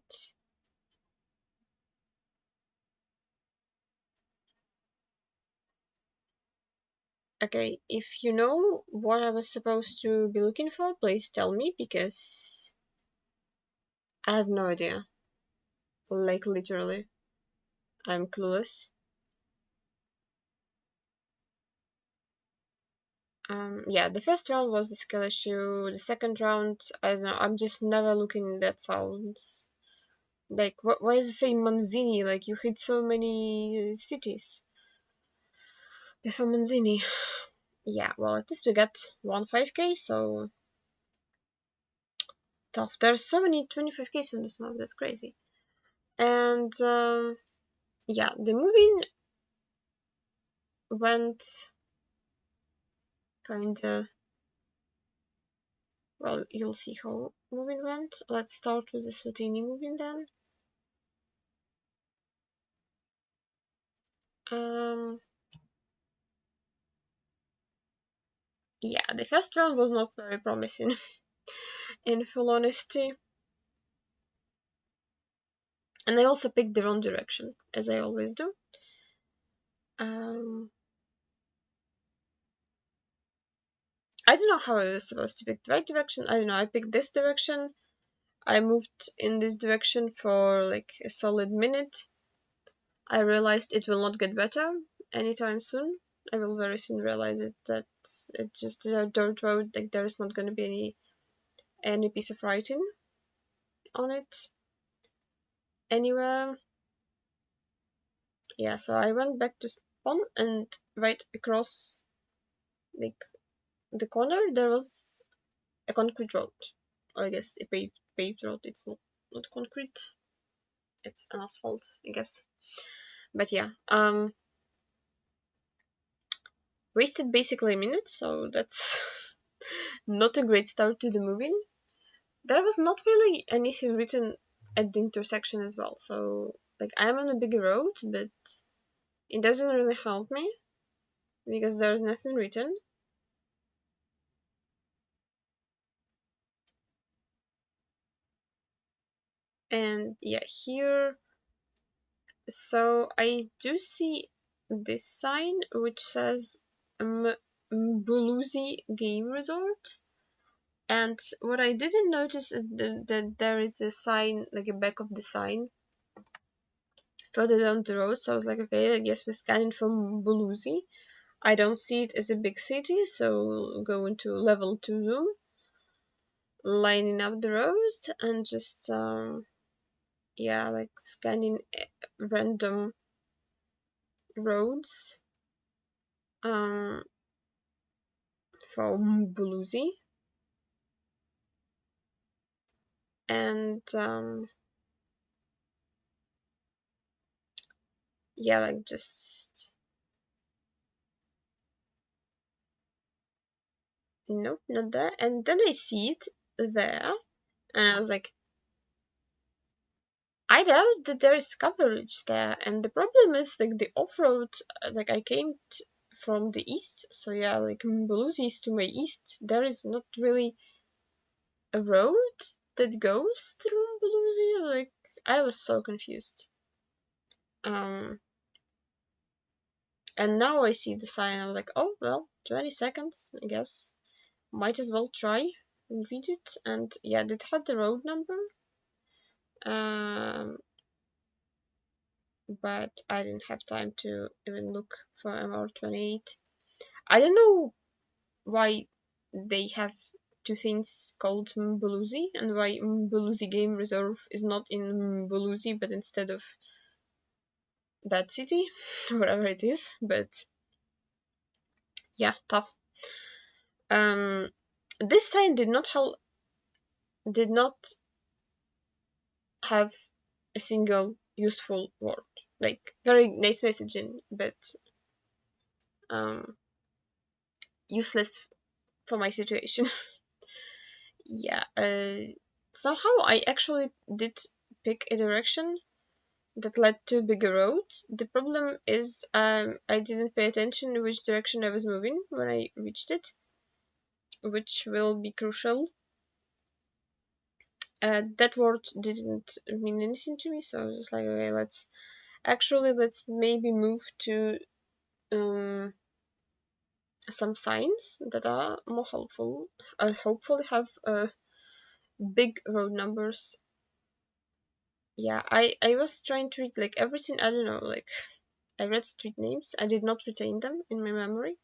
Okay, if you know what I was supposed to be looking for, please tell me, because I have no idea. Like, literally, I'm clueless. Yeah, the first round was the skill issue. The second round, I don't know, I'm just never looking at sounds. Like, why does it say Manzini? Like, you hit so many cities before Manzini. Yeah, well, at least we got 1 5K, so tough. There's so many 25Ks on this map, that's crazy. And, yeah, the moving went kinda... Well, you'll see how moving went. Let's start with the Eswatini moving then. Yeah, the first round was not very promising, in full honesty. And I also picked the wrong direction, as I always do. I don't know how I was supposed to pick the right direction. I don't know, I picked this direction. I moved in this direction for like a solid minute. I realized it will not get better anytime soon. I will very soon realize that it's just a dirt road, like there is not going to be any piece of writing on it anywhere. Yeah, so I went back to spawn, and right across like the corner there was a concrete road. Or I guess a paved road. It's not concrete. It's an asphalt, I guess. But yeah, wasted basically a minute, so that's not a great start to the movie. There was not really anything written at the intersection as well, so like I'm on a bigger road, but it doesn't really help me because there's nothing written. And yeah, here, so I do see this sign which says Mbuluzi Game Resort. And what I didn't notice is that there is a sign, like a back of the sign, further down the road. So I was like, okay, I guess we're scanning from Mbuluzi. I don't see it as a big city, so we'll go into level 2 zoom, lining up the road and just yeah, like scanning random roads for Mbuluzi, and yeah, like just nope, not there. And then I see it there, and I was like, I doubt that there is coverage there. And the problem is like the off-road, like I came from the east, so yeah, like Mbuluzi is to my east. There is not really a road that goes through Mbuluzi. Like I was so confused. And now I see the sign. I'm like, oh well, 20 seconds, I guess. Might as well try and read it. And yeah, it had the road number. But I didn't have time to even look for MR28. I don't know why they have two things called Mbuluzi and why Mbuluzi Game Reserve is not in Mbuluzi but instead of that city, wherever it is. But yeah, tough. This sign did not have a single useful word. Like very nice messaging, but useless for my situation. Yeah, somehow I actually did pick a direction that led to a bigger road. The problem is I didn't pay attention to which direction I was moving when I reached it, which will be crucial. That word didn't mean anything to me, so I was just like, okay, let's maybe move to some signs that are more helpful. Hopefully have big road numbers. Yeah, I was trying to read like everything. I don't know, like I read street names. I did not retain them in my memory.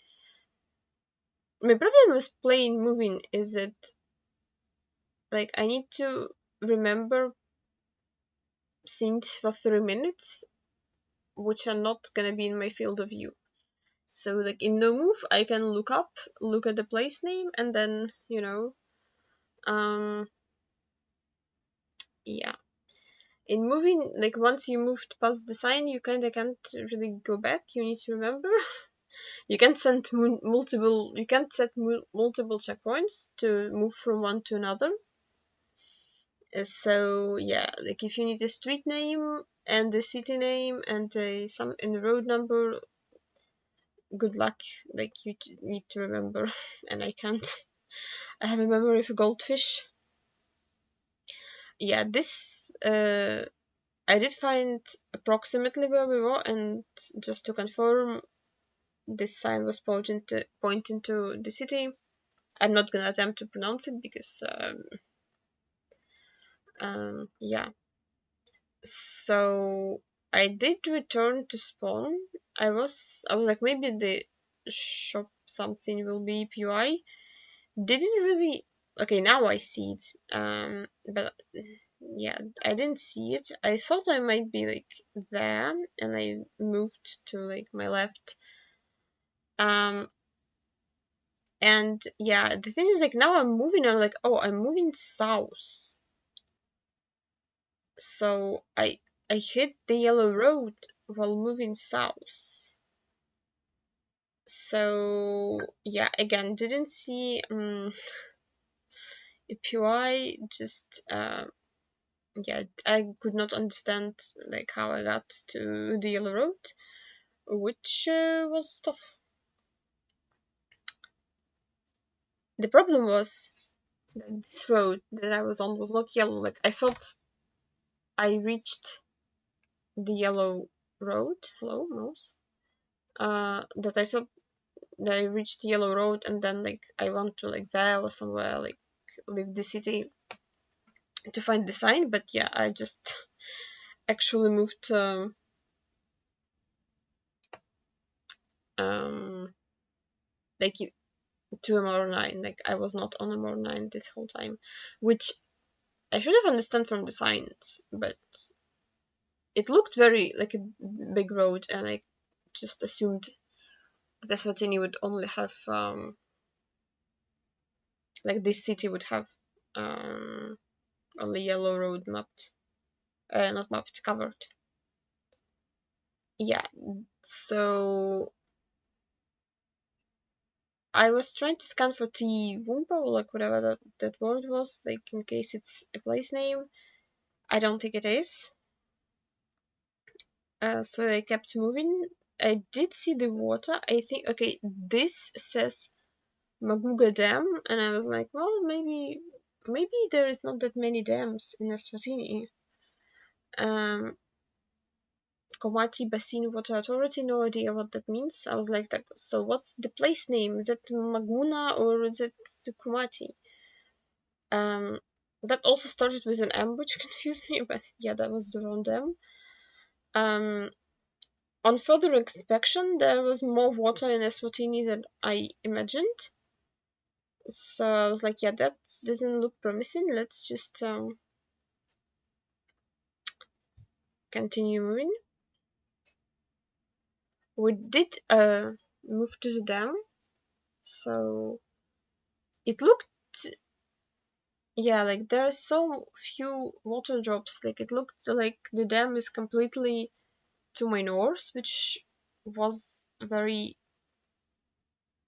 My problem with playing moving is that like I need to remember things for 3 minutes, which are not gonna be in my field of view. So like in no move, I can look at the place name, and then yeah. In moving, like once you moved past the sign, you kinda can't really go back. You need to remember. You can't set multiple checkpoints to move from one to another. So yeah, like if you need a street name and a city name and some in the road number, good luck. Like you need to remember, and I can't. I have a memory of a goldfish. Yeah, this I did find approximately where we were, and just to confirm, this sign was pointing to the city. I'm not gonna attempt to pronounce it because yeah. So I did return to spawn. I was like, maybe the shop something will be PY. Didn't really. Okay, now I see it. But yeah, I didn't see it. I thought I might be like there, and I moved to like my left. And yeah, the thing is like now I'm moving. I'm like, oh, I'm moving south. So I hit the yellow road while moving south. So yeah, again, didn't see a PY. Just yeah, I could not understand like how I got to the yellow road, which was tough. The problem was that this road that I was on was not yellow. Like I thought I reached the yellow road. Hello, mouse. That I thought that I reached the yellow road, and then like I want to like there or somewhere like leave the city to find the sign. But yeah, I just actually moved like to MR9. Like I was not on MR9 this whole time, which I should have understood from the signs, but it looked very like a big road, and I just assumed that Eswatini would only have like this city would have only yellow road mapped, not mapped, covered. Yeah, so I was trying to scan for T Wumpa, or like whatever that word was, like in case it's a place name. I don't think it is. So I kept moving. I did see the water. I think, okay, this says Maguga Dam, and I was like, well, maybe there is not that many dams in Eswatini. Komati Basin Water Authority, no idea what that means. I was like, so what's the place name? Is it Maguna or is it Komati? That also started with an M, which confused me, but yeah, that was the wrong dam. On further inspection, there was more water in Eswatini than I imagined. So I was like, yeah, that doesn't look promising. Let's just continue moving. We did move to the dam, so it looked, yeah, like there are so few water drops. Like it looked like the dam is completely to my north, which was very,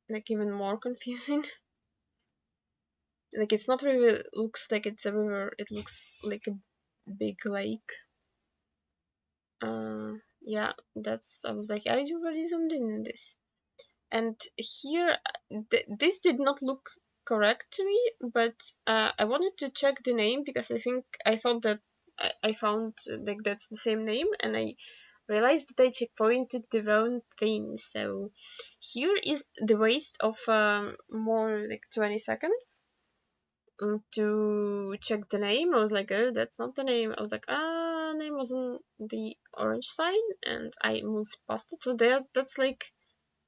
like, even more confusing. Like it's not really looks like it's a river. It looks like a big lake. Yeah, that's, I was like, I already zoomed in this. And here, this did not look correct to me, but I wanted to check the name because I thought that I found like that's the same name, and I realized that I checkpointed the wrong thing. So here is the waste of more like 20 seconds to check the name. I was like, oh, that's not the name. I was like, name was on the orange sign, and I moved past it. So that's like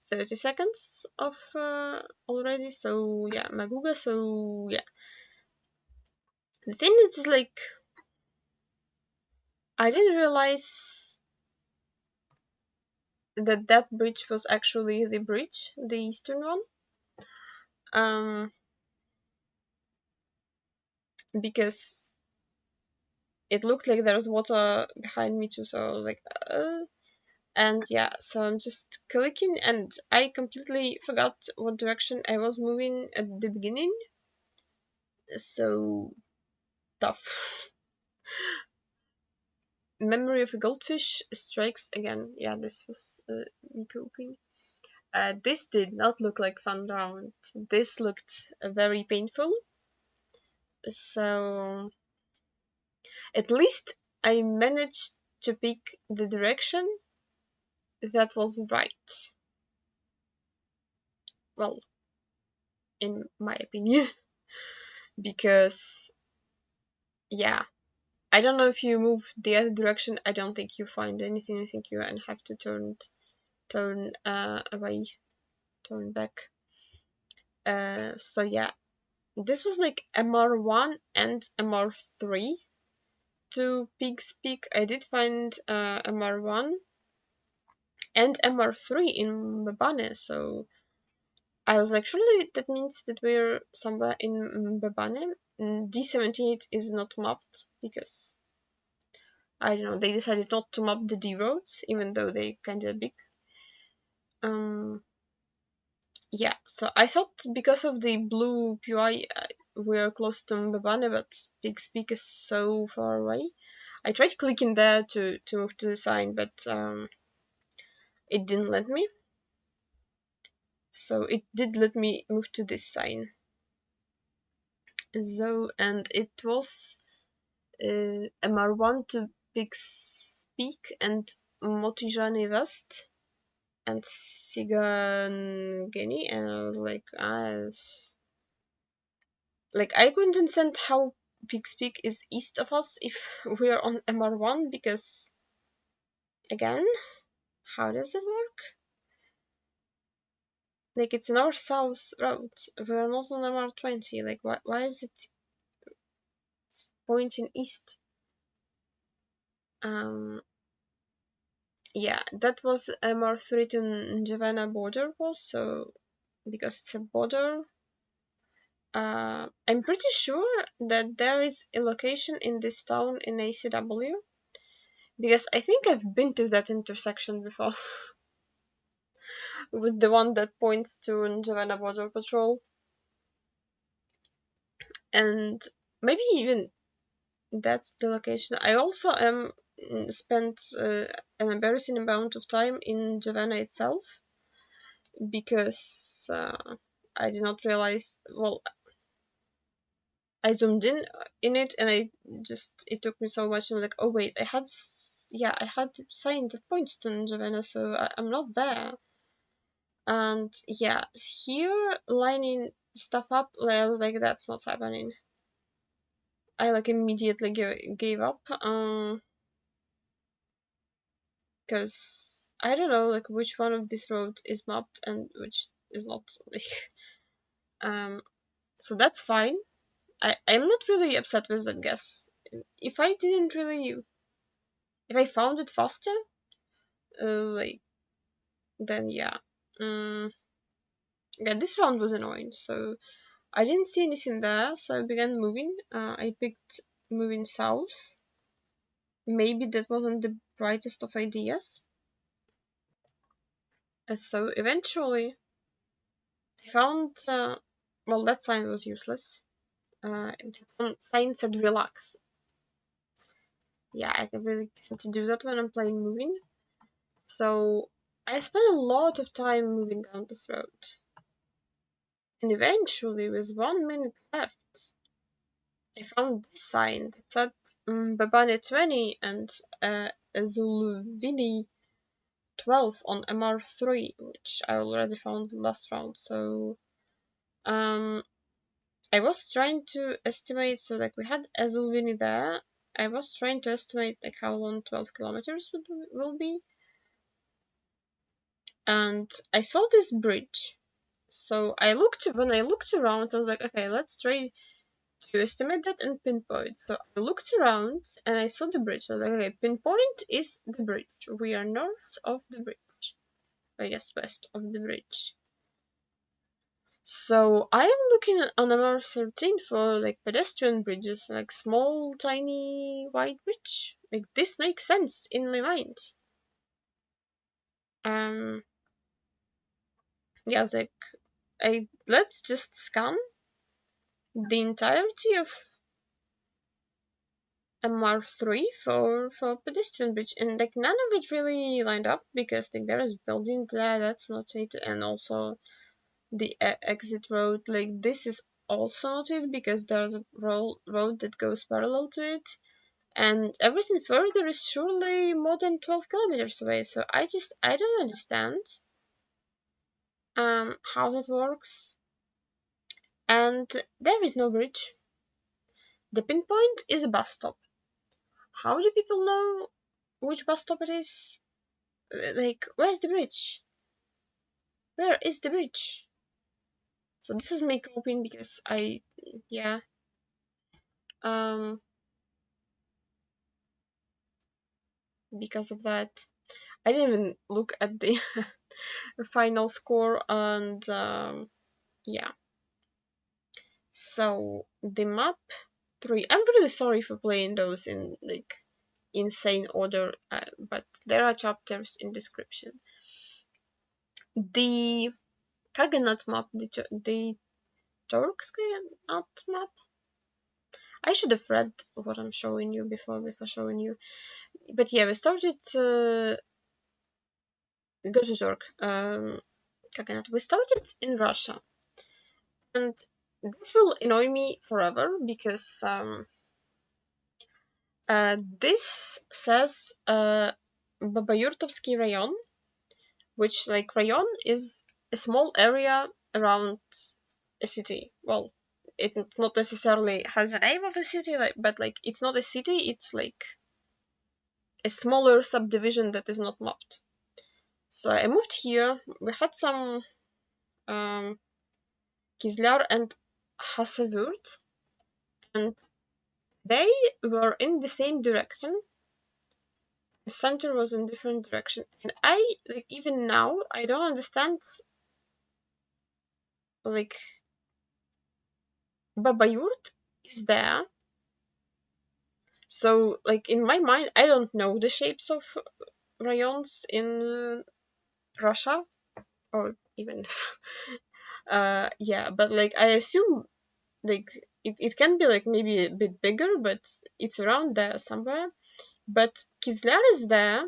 30 seconds of already. So yeah, Maguga. So yeah, the thing is like, I didn't realize that bridge was actually the bridge, the eastern one. Because it looked like there was water behind me too, so I was like, and yeah, so I'm just clicking, and I completely forgot what direction I was moving at the beginning. So tough. Memory of a goldfish strikes again. Yeah, this was me coping. This did not look like fun round. This looked very painful. So at least I managed to pick the direction that was right. Well, in my opinion. Because yeah, I don't know if you move the other direction. I don't think you find anything. I think you have to turn away, turn back. So yeah, this was like MR1 and MR3 to Pig's Peak. I did find MR1 and MR3 in Mbabane, so I was like, surely that means that we're somewhere in Mbabane. D78 is not mapped because I don't know, they decided not to map the D roads, even though they kinda big. Yeah, so I thought because of the blue PUI we're close to Mbabane, but Pig's Peak is so far away. I tried clicking there to move to the sign, but it didn't let me. So it did let me move to this sign. So, and it was MR1 to Pig's Peak and Motijane West and Sigangeni, and I was like, I couldn't understand how Pig's Peak is east of us if we're on MR1, because again, how does it work? Like, it's north-south road. We're not on MR20. Like, why is it pointing east? Yeah, that was MR3 to Njavana border was, so because it's a border. I'm pretty sure that there is a location in this town in ACW, because I think I've been to that intersection before with the one that points to Njavana Border Patrol. And maybe even that's the location. I also spent an embarrassing amount of time in Javanna itself, because I did not realize. Well, I zoomed in it, and it took me so much. I'm like, oh wait, I had sign that points to Javanna, so I'm not there. And yeah, here lining stuff up, I was like, that's not happening. I like immediately gave up. Because I don't know like which one of this road is mapped and which is not. So that's fine. I'm not really upset with that guess. If I didn't really, if I found it faster, like then yeah. Yeah, this round was annoying. So I didn't see anything there, so I began moving. I picked moving south. Maybe that wasn't the brightest of ideas. And so eventually I found, well, that sign was useless. The sign said relax. Yeah, I really can't do that when I'm playing moving. So I spent a lot of time moving down the road. And eventually, with 1 minute left, I found this sign that said Babane 20 and Zuluvini 12 on MR3, which I already found last round. So I was trying to estimate, so like we had Azulvini there. I was trying to estimate like how long 12 kilometers will be. And I saw this bridge. So when I looked around, I was like, okay, let's try to estimate that and pinpoint. So I looked around and I saw the bridge. So I was like, okay, pinpoint is the bridge. We are north of the bridge. I guess west of the bridge. So I am looking on MR13 for like pedestrian bridges, like small, tiny, white bridge. Like this makes sense in my mind. Yeah, I was like, let's just scan the entirety of MR3 for pedestrian bridge, and like none of it really lined up because like there is building there that's not it, and also the exit road, like this is also not it because there's a road that goes parallel to it, and everything further is surely more than 12 kilometers away. So I don't understand how that works. And there is no bridge. The pinpoint is a bus stop. How do people know which bus stop it is? Like, where's the bridge? Where is the bridge? So this was me coping because yeah. Because of that, I didn't even look at the final score, and yeah. So the map 3. I'm really sorry for playing those in like insane order, but there are chapters in description. The Khanat map, the Turks Khanat map. I should have read what I'm showing you before showing you. But yeah, we started Göktürk, Khanat. We started in Russia, and this will annoy me forever because this says Babayurtovsky rayon, which like rayon is a small area around a city. Well, it not necessarily has the name of a city, but like it's not a city, it's like a smaller subdivision that is not mapped. So I moved here. We had some Kizlyar and Hasavurt, and they were in the same direction. The center was in different direction, and I like even now I don't understand like Babayurt is there. So like in my mind I don't know the shapes of rayons in Russia or even yeah, but like I assume like it can be like maybe a bit bigger, but it's around there somewhere. But Kizlyar is there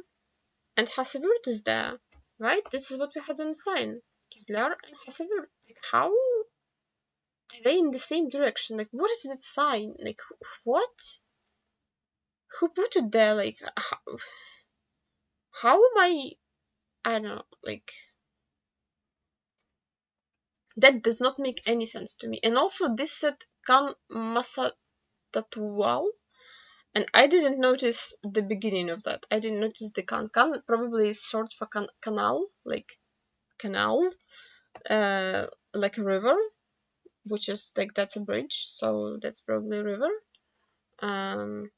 and Hasavurt is there, right? This is what we had on the line. Kizlyar and Hasavurt. Like how are they in the same direction? Like what is that sign? Like what? Who put it there? Like how am I don't know, like that does not make any sense to me. And also this said Kan Masatatual, and I didn't notice the beginning of that. I didn't notice the Kan. Kan probably is short for canal, like canal, like a river, which is like that's a bridge, so that's probably a river. Um,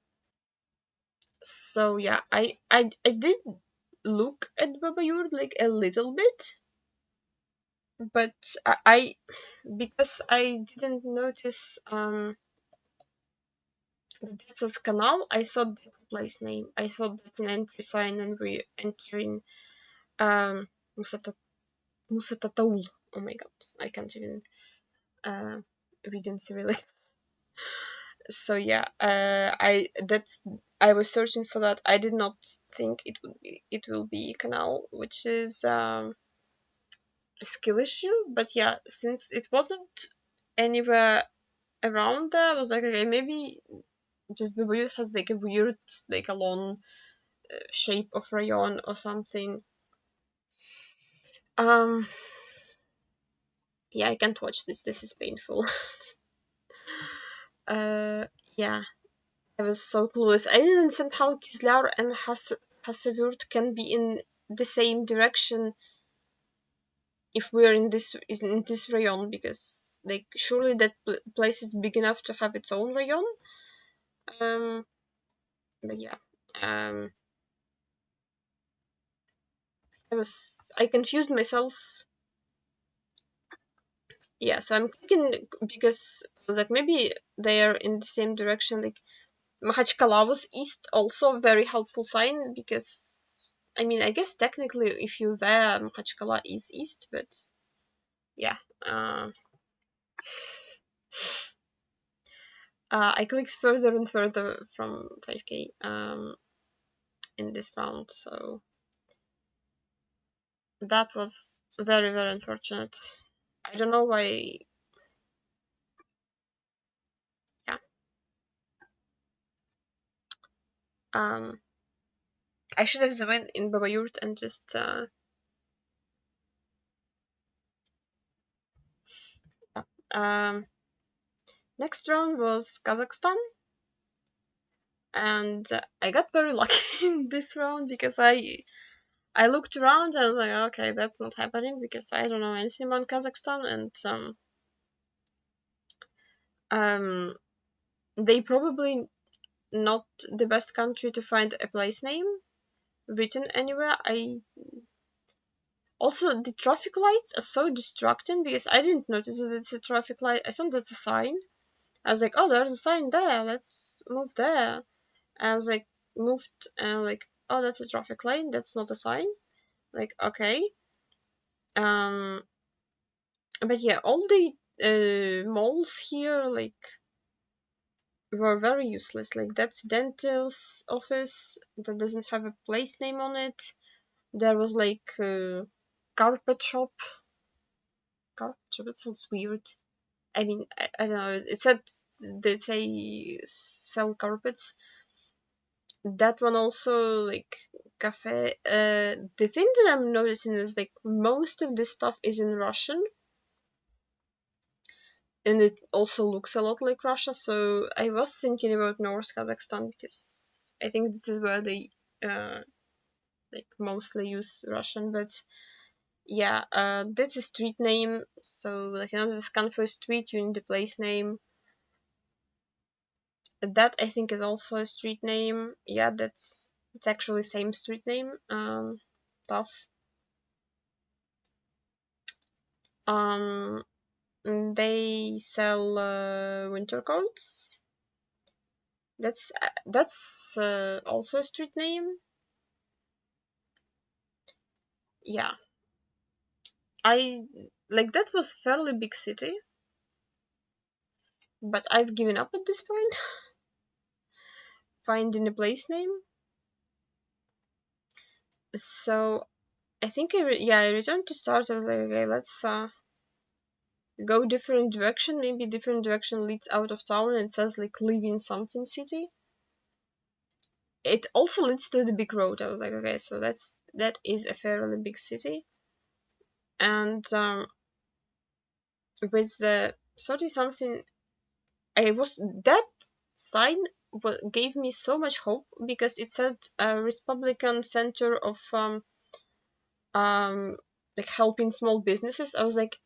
so yeah, I did look at Babayur like a little bit, but I because I didn't notice that says canal, I thought that's a place name. I thought that's an entry sign, and we're entering Musata Musatataul. Oh my god, I can't even read in Cyrillic. So yeah, I was searching for that. I did not think it will be canal, which is a skill issue. But yeah, since it wasn't anywhere around there, I was like, okay, maybe just Babayut has like a weird, like a long shape of rayon or something. Um, yeah, I can't watch this. This is painful. Yeah, I was so clueless. I didn't understand how Kizlar and Hasavurt can be in the same direction if we're in this rayon, because like surely that place is big enough to have its own rayon. But yeah, I confused myself. Yeah, so I'm thinking because I was like maybe they are in the same direction. Like Makhachkala was east, also very helpful sign, because I mean I guess technically if you're there Makhachkala is east, but yeah. I clicked further and further from 5k in this round, so that was very very unfortunate. I don't know why. Yeah. Um, I should have zoomed in Babayurt and just next round was Kazakhstan, and I got very lucky in this round because I looked around and I was like, okay, that's not happening because I don't know anything about Kazakhstan, and they probably not the best country to find a place name written anywhere. I also the traffic lights are so distracting because I didn't notice that it's a traffic light. I thought that's a sign. I was like, oh, there's a sign there. Let's move there. I was like, moved, and like, oh, that's a traffic light. That's not a sign. Like, okay. But yeah, all the malls here like were very useless. Like that's dental's office that doesn't have a place name on it. There was like carpet shop. Carpet shop. That sounds weird. I mean, I don't know. It said they say sell carpets. That one also like cafe. The thing that I'm noticing is like most of this stuff is in Russian, and it also looks a lot like Russia. So I was thinking about North Kazakhstan because I think this is where they like mostly use Russian, but yeah, that's a street name. So like in order to scan for a street, you need the place name. That I think is also a street name. Yeah, it's actually same street name. Tough. Um, they sell winter coats. That's also a street name. Yeah, I like that was fairly big city, but I've given up at this point. Finding a place name. So I think I returned to start. I was like, okay, let's go different direction. Maybe different direction leads out of town and it says like live in something city. It also leads to the big road. I was like, okay, so that is a fairly big city. And with the 30 something, I was that sign gave me so much hope because it said Republican Center of um like helping small businesses. I was like,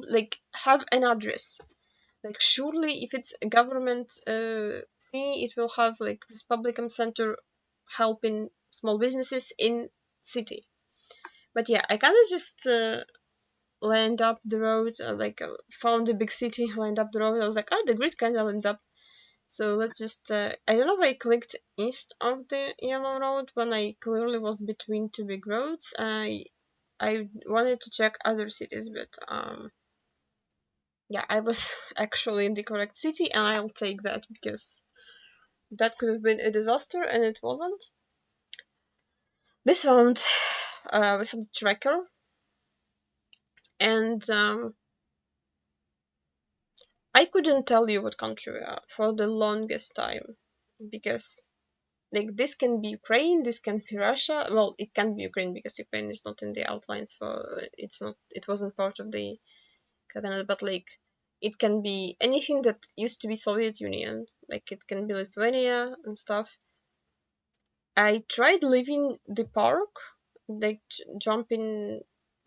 like have an address. Like surely if it's a government thing, it will have like Republican Center helping small businesses in city. But yeah, I kind of just lined up the road, found a big city, lined up the road. I was like, oh, the grid kind of lines up. So let's just, I don't know if I clicked east of the yellow road when I clearly was between two big roads. I wanted to check other cities, but yeah, I was actually in the correct city, and I'll take that because that could have been a disaster, and it wasn't. This round, we had a tracker, and I couldn't tell you what country we are for the longest time because like this can be Ukraine, this can be Russia. Well, it can be Ukraine because Ukraine is not in the outlines for it wasn't part of the Khanat, but like it can be anything that used to be Soviet Union. Like it can be Lithuania and stuff. I tried leaving the park, like jumping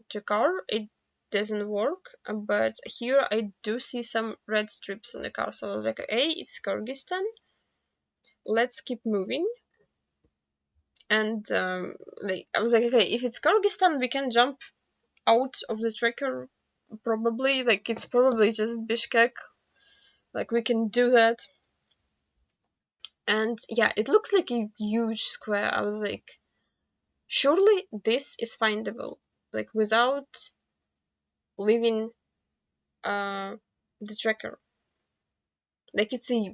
to car. It doesn't work, but here I do see some red strips on the car. So I was like, hey, it's Kyrgyzstan. Let's keep moving. And like I was like, okay, if it's Kyrgyzstan, we can jump out of the tracker. Probably, like it's probably just Bishkek. Like we can do that. And yeah, it looks like a huge square. I was like, surely this is findable, like without leaving the tracker. Like it's a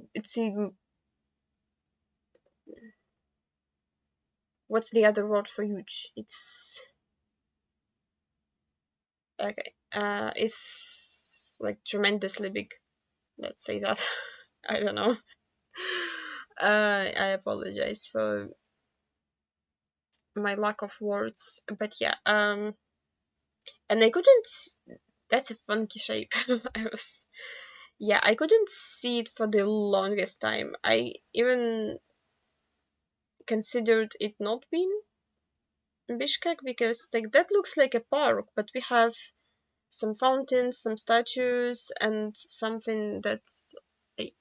what's the other word for huge? It's okay. It's like tremendously big. Let's say that. I don't know. I apologize for my lack of words, but yeah. And I couldn't. That's a funky shape. I was. Yeah, I couldn't see it for the longest time. I even considered it not being Bishkek because like that looks like a park, but we have some fountains, some statues, and something that's like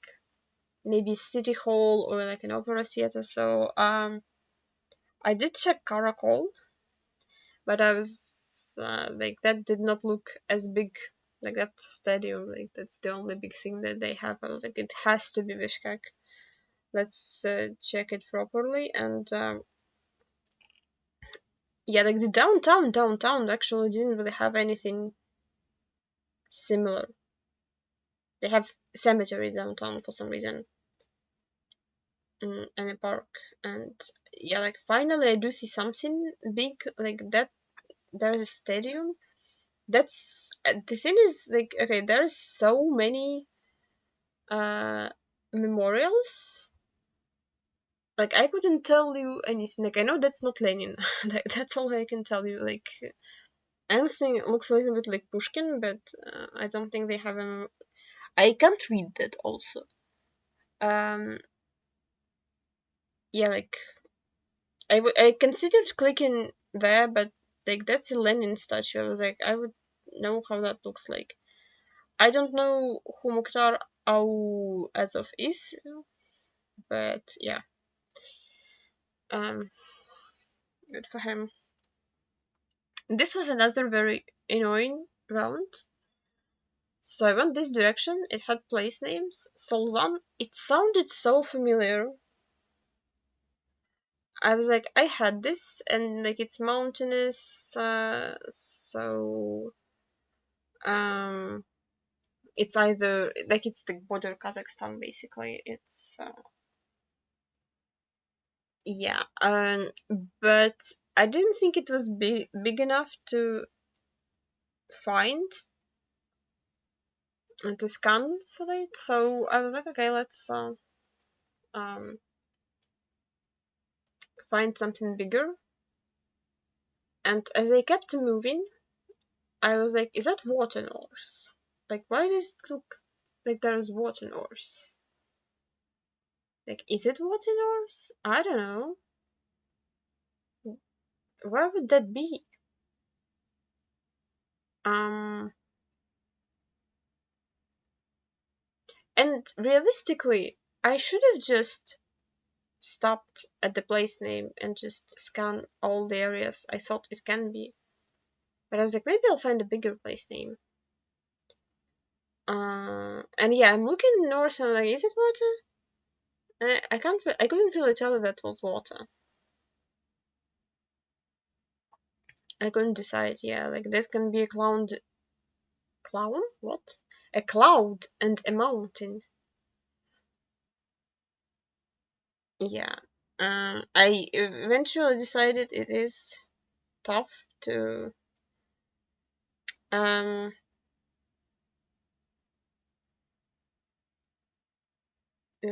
maybe city hall or like an opera theater. So I did check Karakol, but I was like that did not look as big. Like that stadium, like that's the only big thing that they have. I was like, it has to be Bishkek. Let's check it properly. And yeah, like the downtown actually didn't really have anything similar. They have cemetery downtown for some reason, and a park. And yeah, like finally I do see something big like that. There's a stadium. That's the thing is like okay, there's so many uh memorials. Like I couldn't tell you anything. Like I know that's not Lenin. That's all I can tell you. Like anything looks a little bit like Pushkin, but I don't think they have a. I can't read that also. Um, yeah, like I considered clicking there, but like, that's a Lenin statue. I was like, I would know how that looks like. I don't know who Mukhtar Azov is, but yeah, good for him. This was another very annoying round. So I went this direction. It had place names. Solzan. It sounded so familiar. I was like, I had this, and like it's mountainous. So it's either like it's the border Kazakhstan basically. It's yeah. But I didn't think it was big enough to find and to scan for it. So I was like, okay, let's find something bigger. And as I kept moving, I was like, is that water north? Like, why does it look like there is water north? Like, is it water north? I don't know. Where would that be? And realistically, I should have just stopped at the place name and just scan all the areas I thought it can be. But I was like, maybe I'll find a bigger place name. And yeah, I'm looking north and I'm like, is it water? I couldn't really tell if that was water. I couldn't decide, yeah, like this can be a clown, what? A cloud and a mountain. Yeah. I eventually decided it is tough to that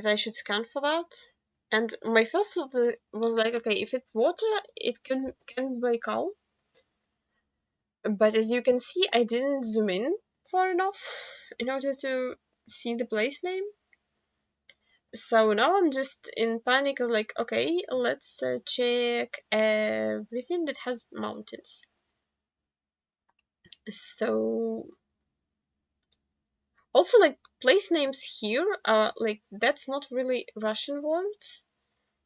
I should scan for that. And my first thought was like, okay, if it's water, it can be Baikal. But as you can see, I didn't zoom in far enough in order to see the place name. So now I'm just in panic of like, okay, let's check everything that has mountains. So also like place names here are like that's not really Russian words,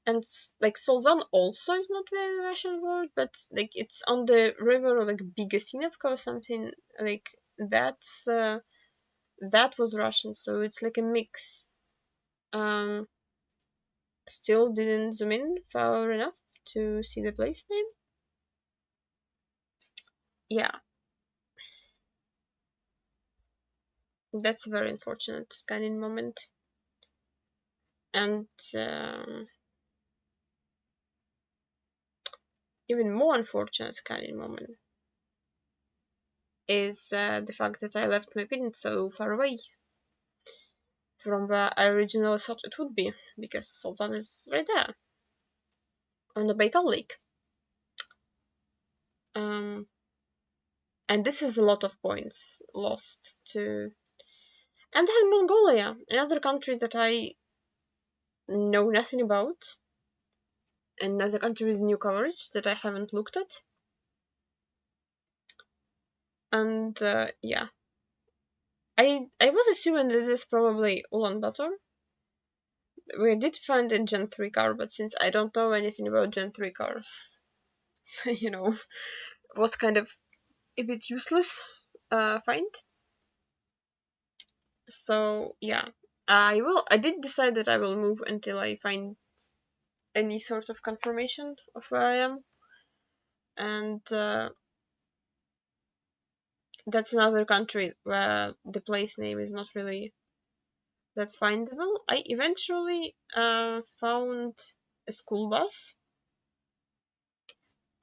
and like Solzan also is not very Russian word, but like it's on the river like Bigasinevka or something like that's that was Russian, so it's like a mix. Still didn't zoom in far enough to see the place name. Yeah, that's a very unfortunate scanning moment. And even more unfortunate scanning moment is the fact that I left my pin so far away from where I originally thought it would be, because Sultan is right there on the Baikal Lake. And this is a lot of points lost to. And then Mongolia, another country that I know nothing about, another country with new coverage that I haven't looked at. And yeah, I was assuming this is probably Ulaanbaatar. We did find a Gen 3 car, but since I don't know anything about Gen 3 cars, you know, was kind of a bit useless find. So yeah, I did decide that I will move until I find any sort of confirmation of where I am. And that's another country where the place name is not really that findable. I eventually found a school bus,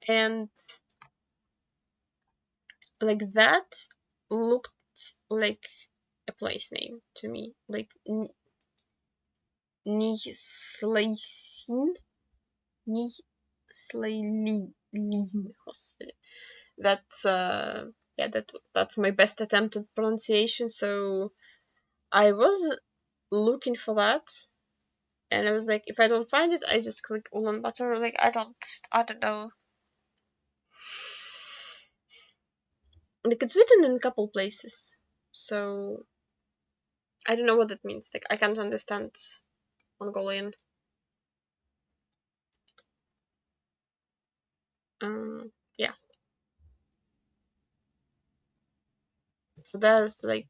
and like that looked like a place name to me, like Nislaisin, Nislailin, hospital. That's yeah, that's my best attempt at pronunciation. So I was looking for that, and I was like, if I don't find it, I just click Ulaanbaatar. Like I don't know. like it's written in a couple places, so I don't know what that means. Like I can't understand Mongolian. Yeah. So there's like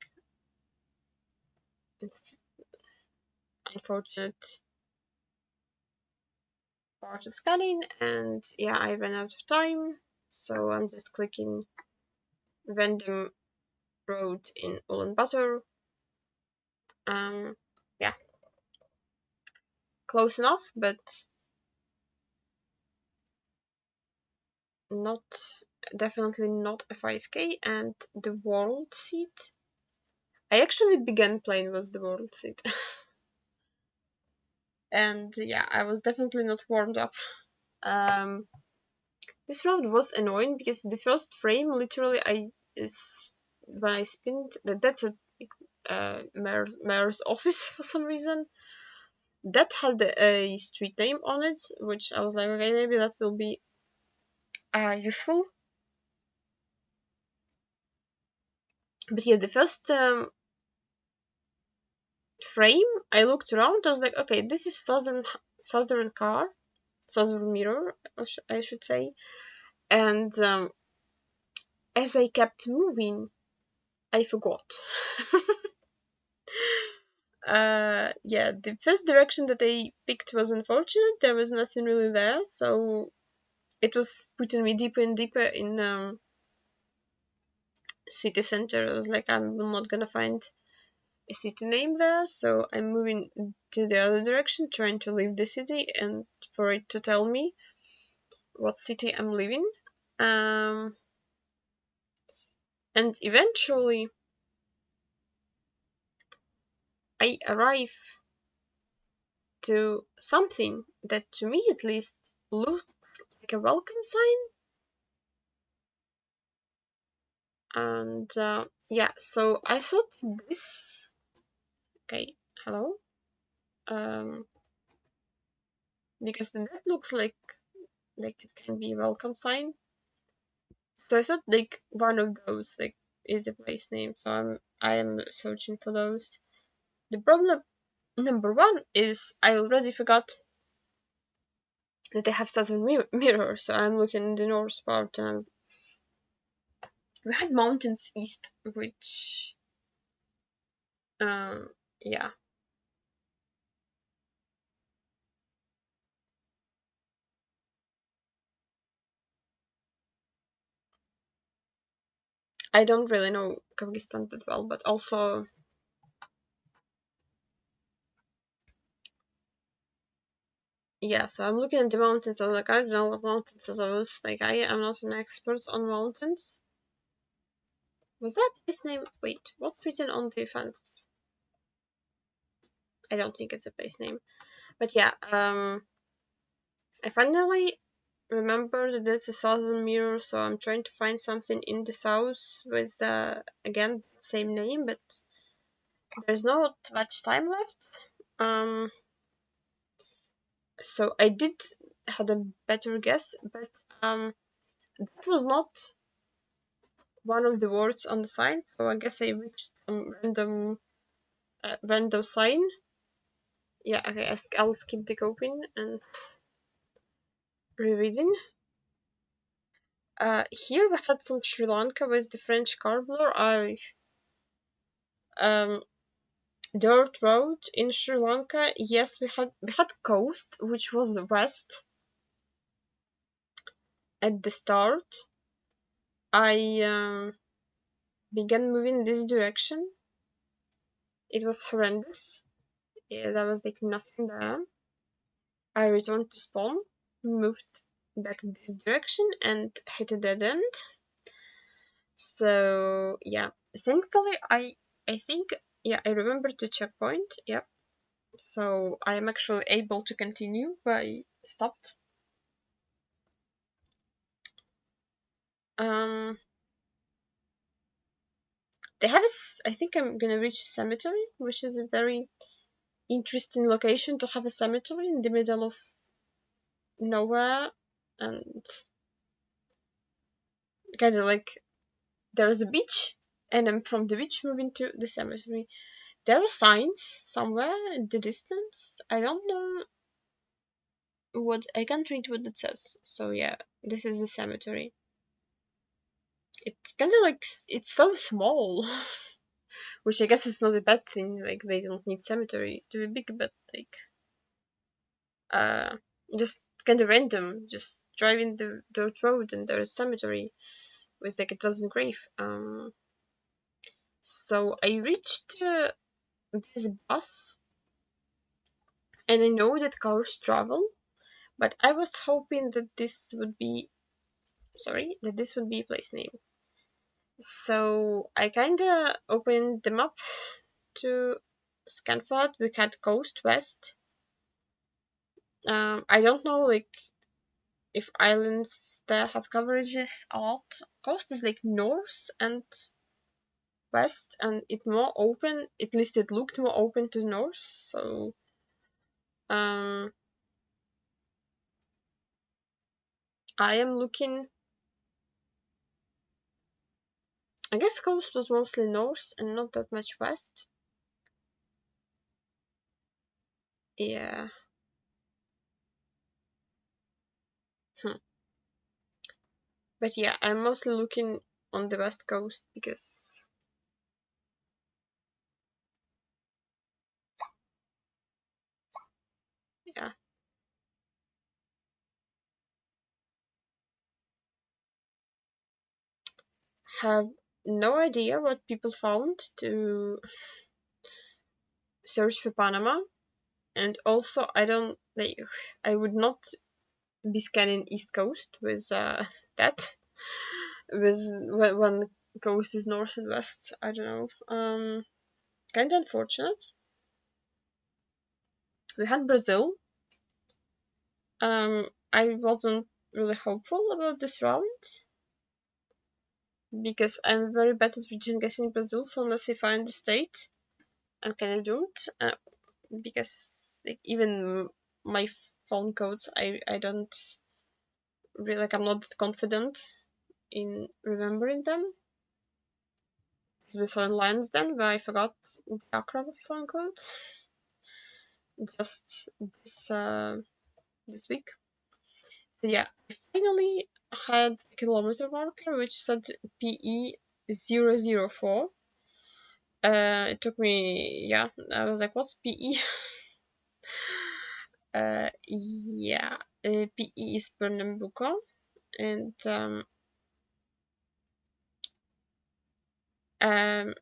unfortunate part of scanning, and yeah, I ran out of time, so I'm just clicking random road in Ulaanbaatar. Yeah, close enough, but not definitely not a 5k. And the world seat. I actually began playing with the world seat, and yeah, I was definitely not warmed up. Um, this round was annoying because the first frame, literally, when I spinned that's a mayor's office for some reason. That had a street name on it, which I was like, okay, maybe that will be useful. But yeah, the first frame, I looked around. I was like, okay, this is southern car, southern mirror, I should say. And as I kept moving, I forgot. Yeah, the first direction that I picked was unfortunate. There was nothing really there, so it was putting me deeper and deeper in city center. I was like, I'm not gonna find a city name there, so I'm moving to the other direction, trying to leave the city and for it to tell me what city I'm leaving. And eventually, I arrive to something that, to me at least, looked like a welcome sign. And yeah, so I thought this. Okay, hello. Um, because that looks like it can be a welcome sign. So I thought like one of those like is a place name. So I am searching for those. The problem number one is I already forgot that they have southern mirror. So I'm looking in the north part, and we had mountains east, which yeah. I don't really know Kyrgyzstan that well, but also yeah, so I'm looking at the mountains. I'm like, I don't know what mountains are those. Like, I am not an expert on mountains. Was that his name? Wait, what's written on the fence? I don't think it's a place name. But yeah, I finally remembered that it's a southern mirror, so I'm trying to find something in the south with, again, same name, but there's not much time left. So I did had a better guess, but that was not one of the words on the sign, so I guess I reached some random sign. Yeah, okay, I'll skip the coping and rereading. Here we had some Sri Lanka with the French cobbler. Um, dirt road in Sri Lanka. Yes, we had coast, which was west at the start. I began moving this direction. It was horrendous. Yeah, there was like nothing there. I returned to spawn, moved back in this direction, and hit a dead end. So yeah, thankfully I think yeah I remembered the checkpoint. Yep. So I am actually able to continue. I stopped. Um, they have I think I'm gonna reach a cemetery, which is a very interesting location to have a cemetery in the middle of nowhere, and kind of like there's a beach, and I'm from the beach moving to the cemetery. There are signs somewhere in the distance. I don't know what, I can't read what it says. So yeah, this is the cemetery. It's kind of like, it's so small, which I guess is not a bad thing. Like, they don't need cemetery to be big, but like, uh, just kind of random. Just driving the dirt road and there's a cemetery with like a dozen grave. So I reached this bus, and I know that cars travel, but I was hoping that this would be, sorry, that this would be a place name. So I kinda opened the map to scan for it. We had coast west. I don't know like if islands there have coverages a lot. Coast is like north and west, and it more open. At least it looked more open to north. So um, I am looking. I guess coast was mostly north and not that much west. Yeah. Hmm. But yeah, I'm mostly looking on the west coast because yeah, have no idea what people found to search for Panama, and also I don't like, I would not be scanning east coast with that with one coast is north and west. I don't know. Kind of unfortunate. We had Brazil. I wasn't really hopeful about this round because I'm very bad at region guessing Brazil. So unless I find the state, I'm kind of doomed. Because like, even my phone codes, I don't really like. I'm not confident in remembering them. We saw in Lions then where I forgot the Accra phone code just this week. So yeah, I finally had a kilometer marker which said PE 004. It took me, yeah, I was like, what's PE? Yeah, PE is Pernambuco, and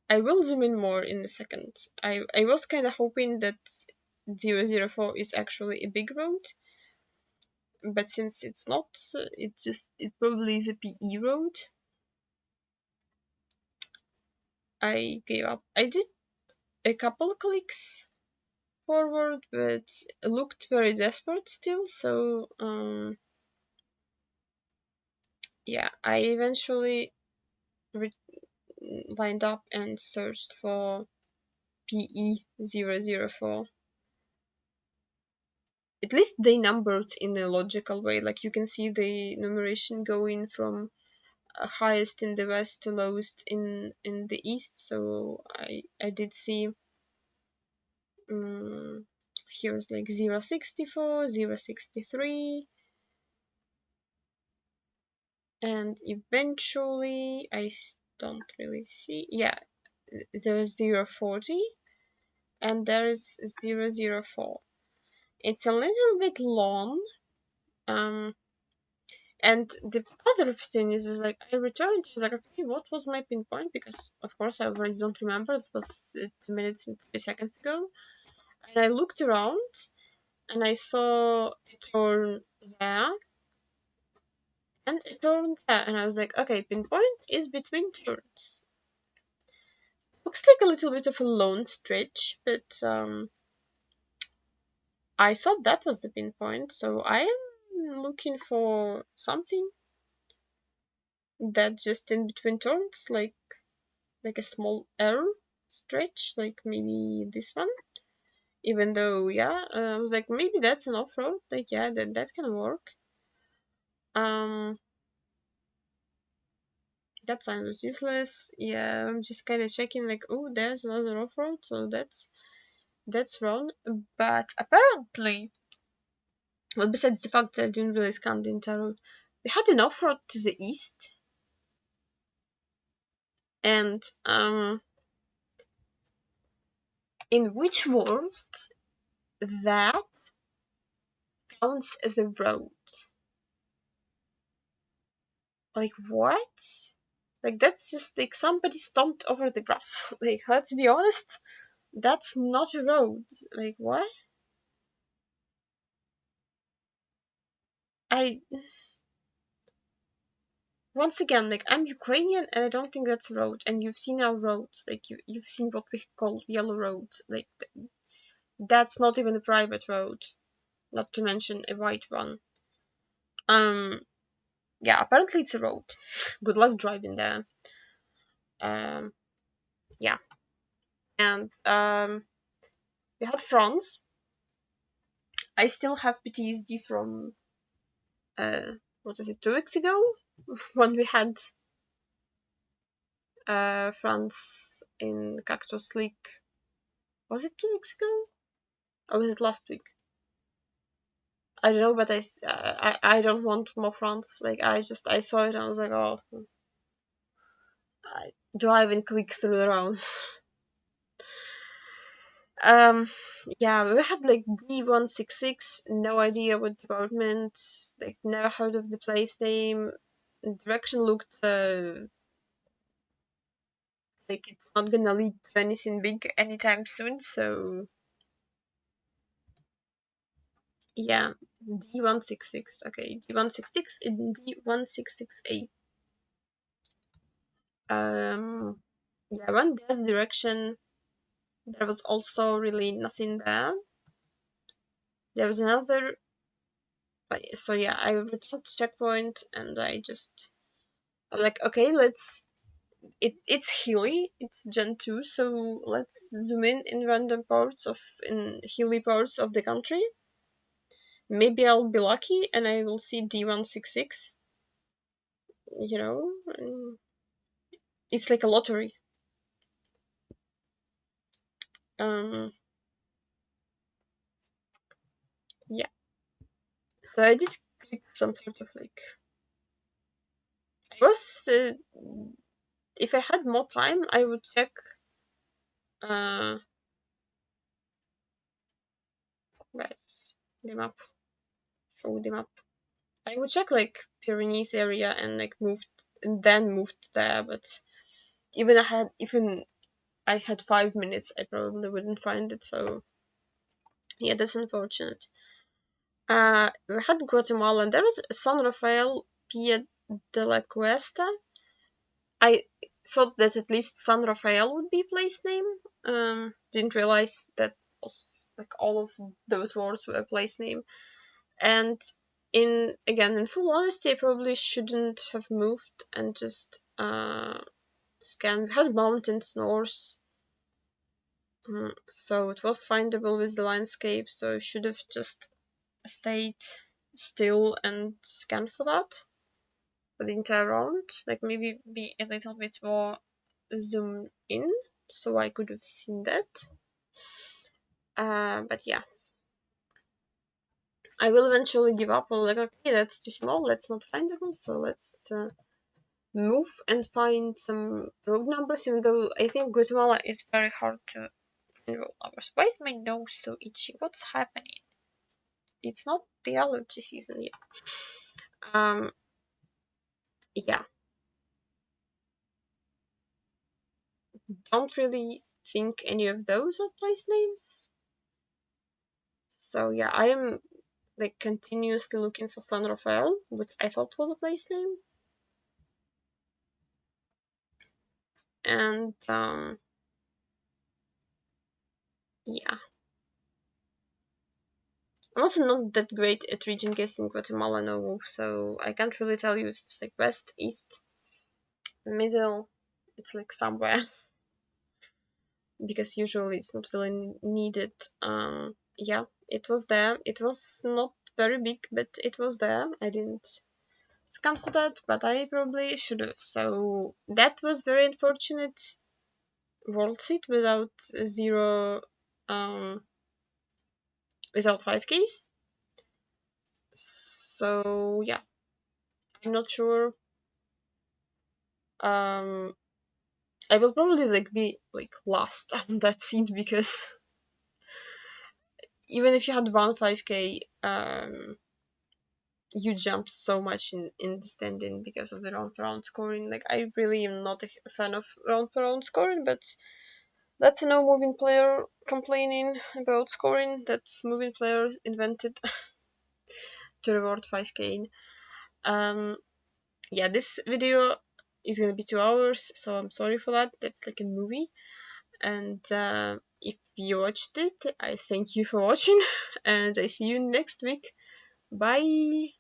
I will zoom in more in a second. I was kind of hoping that 004 is actually a big road, but since it's not, it probably is a PE road. I gave up. I did a couple clicks forward, but it looked very desperate still. So yeah, I eventually lined up and searched for PE 004. At least they numbered in a logical way. Like you can see the numeration going from highest in the west to lowest in the east. So I did see here's like 064, 063, and eventually I don't really see. Yeah, there's 040 and there is 004. It's a little bit long. And the other thing is like I returned, I was like, okay, what was my pinpoint? Because of course I already don't remember, it was 2 minutes and 30 seconds ago. And I looked around and I saw a turn there and a turn there, and I was like, okay, pinpoint is between turns. Looks like a little bit of a long stretch, but I thought that was the pinpoint, so I am looking for something that just in between turns, like a small arrow stretch, like maybe this one. Even though, yeah, I was like, maybe that's an off-road. Like, yeah, that can work. Um, that sign was useless. Yeah, I'm just kind of checking like, oh, there's another off-road, so that's wrong. But apparently, well, besides the fact that I didn't really scan the entire road, we had an off-road to the east, and in which world that counts as a road? Like what? Like that's just like somebody stomped over the grass. Like let's be honest, that's not a road. Like what? I Once again, like I'm Ukrainian and I don't think that's a road. And you've seen our roads, like you've seen what we call yellow road. Like that's not even a private road, not to mention a white one. Yeah, apparently it's a road. Good luck driving there. Um, yeah, and we had France. I still have PTSD from what is it, 2 weeks ago when we had France in Cactus League. Was it 2 weeks ago? Or was it last week? I don't know, but I don't want more France. Like I saw it and I was like, oh, do I even click through the round? Yeah, we had like B166, no idea what department, like never heard of the place name. Direction looked like it's not gonna lead to anything big anytime soon, so yeah, D166. Okay, D166 and B166A. Yeah, one death direction. There was also really nothing there. There was another. So yeah, I returned to checkpoint and I just like, okay, it's hilly, it's Gen 2, so let's zoom in random in hilly parts of the country. Maybe I'll be lucky and I will see D166. You know, it's like a lottery. Um, yeah. So I did click some sort of like. I was, if I had more time, I would check. Right, the map. Show the map. I would check like Pyrenees area and like moved there, but even I had 5 minutes, I probably wouldn't find it. So yeah, that's unfortunate. We had Guatemala, and there was San Rafael Pia de la Cuesta. I thought that at least San Rafael would be place name. Didn't realize that was like all of those words were a place name. And in full honesty, I probably shouldn't have moved and just scanned. We had mountains north, so it was findable with the landscape. So I should have just stayed still and scanned for that for the entire round. Like maybe be a little bit more zoomed in, so I could have seen that. But yeah, I will eventually give up. I'm like, okay, that's too small. Let's not findable. So let's move and find some road numbers. Even though I think Guatemala is very hard to find road numbers. Why is my nose so itchy? What's happening? It's not the allergy season yet. Yeah, don't really think any of those are place names. So yeah, I am like continuously looking for San Rafael, which I thought was a place name. And yeah. I'm also not that great at region guessing Guatemala no, so I can't really tell you if it's like west, east, middle. It's like somewhere because usually it's not really needed. Yeah, it was there. It was not very big, but it was there. I didn't confident, but I probably should have. So that was very unfortunate world seat without zero, without 5Ks. So yeah, I'm not sure. I will probably be last on that seat, because even if you had one 5K, you jump so much in the standing because of the round per round scoring. I really am not a fan of round per round scoring, but that's no moving player complaining about scoring. That's moving players invented to reward 5K. Yeah, this video is gonna be 2 hours, so I'm sorry for that. That's like a movie. And if you watched it, I thank you for watching, and I see you next week. Bye!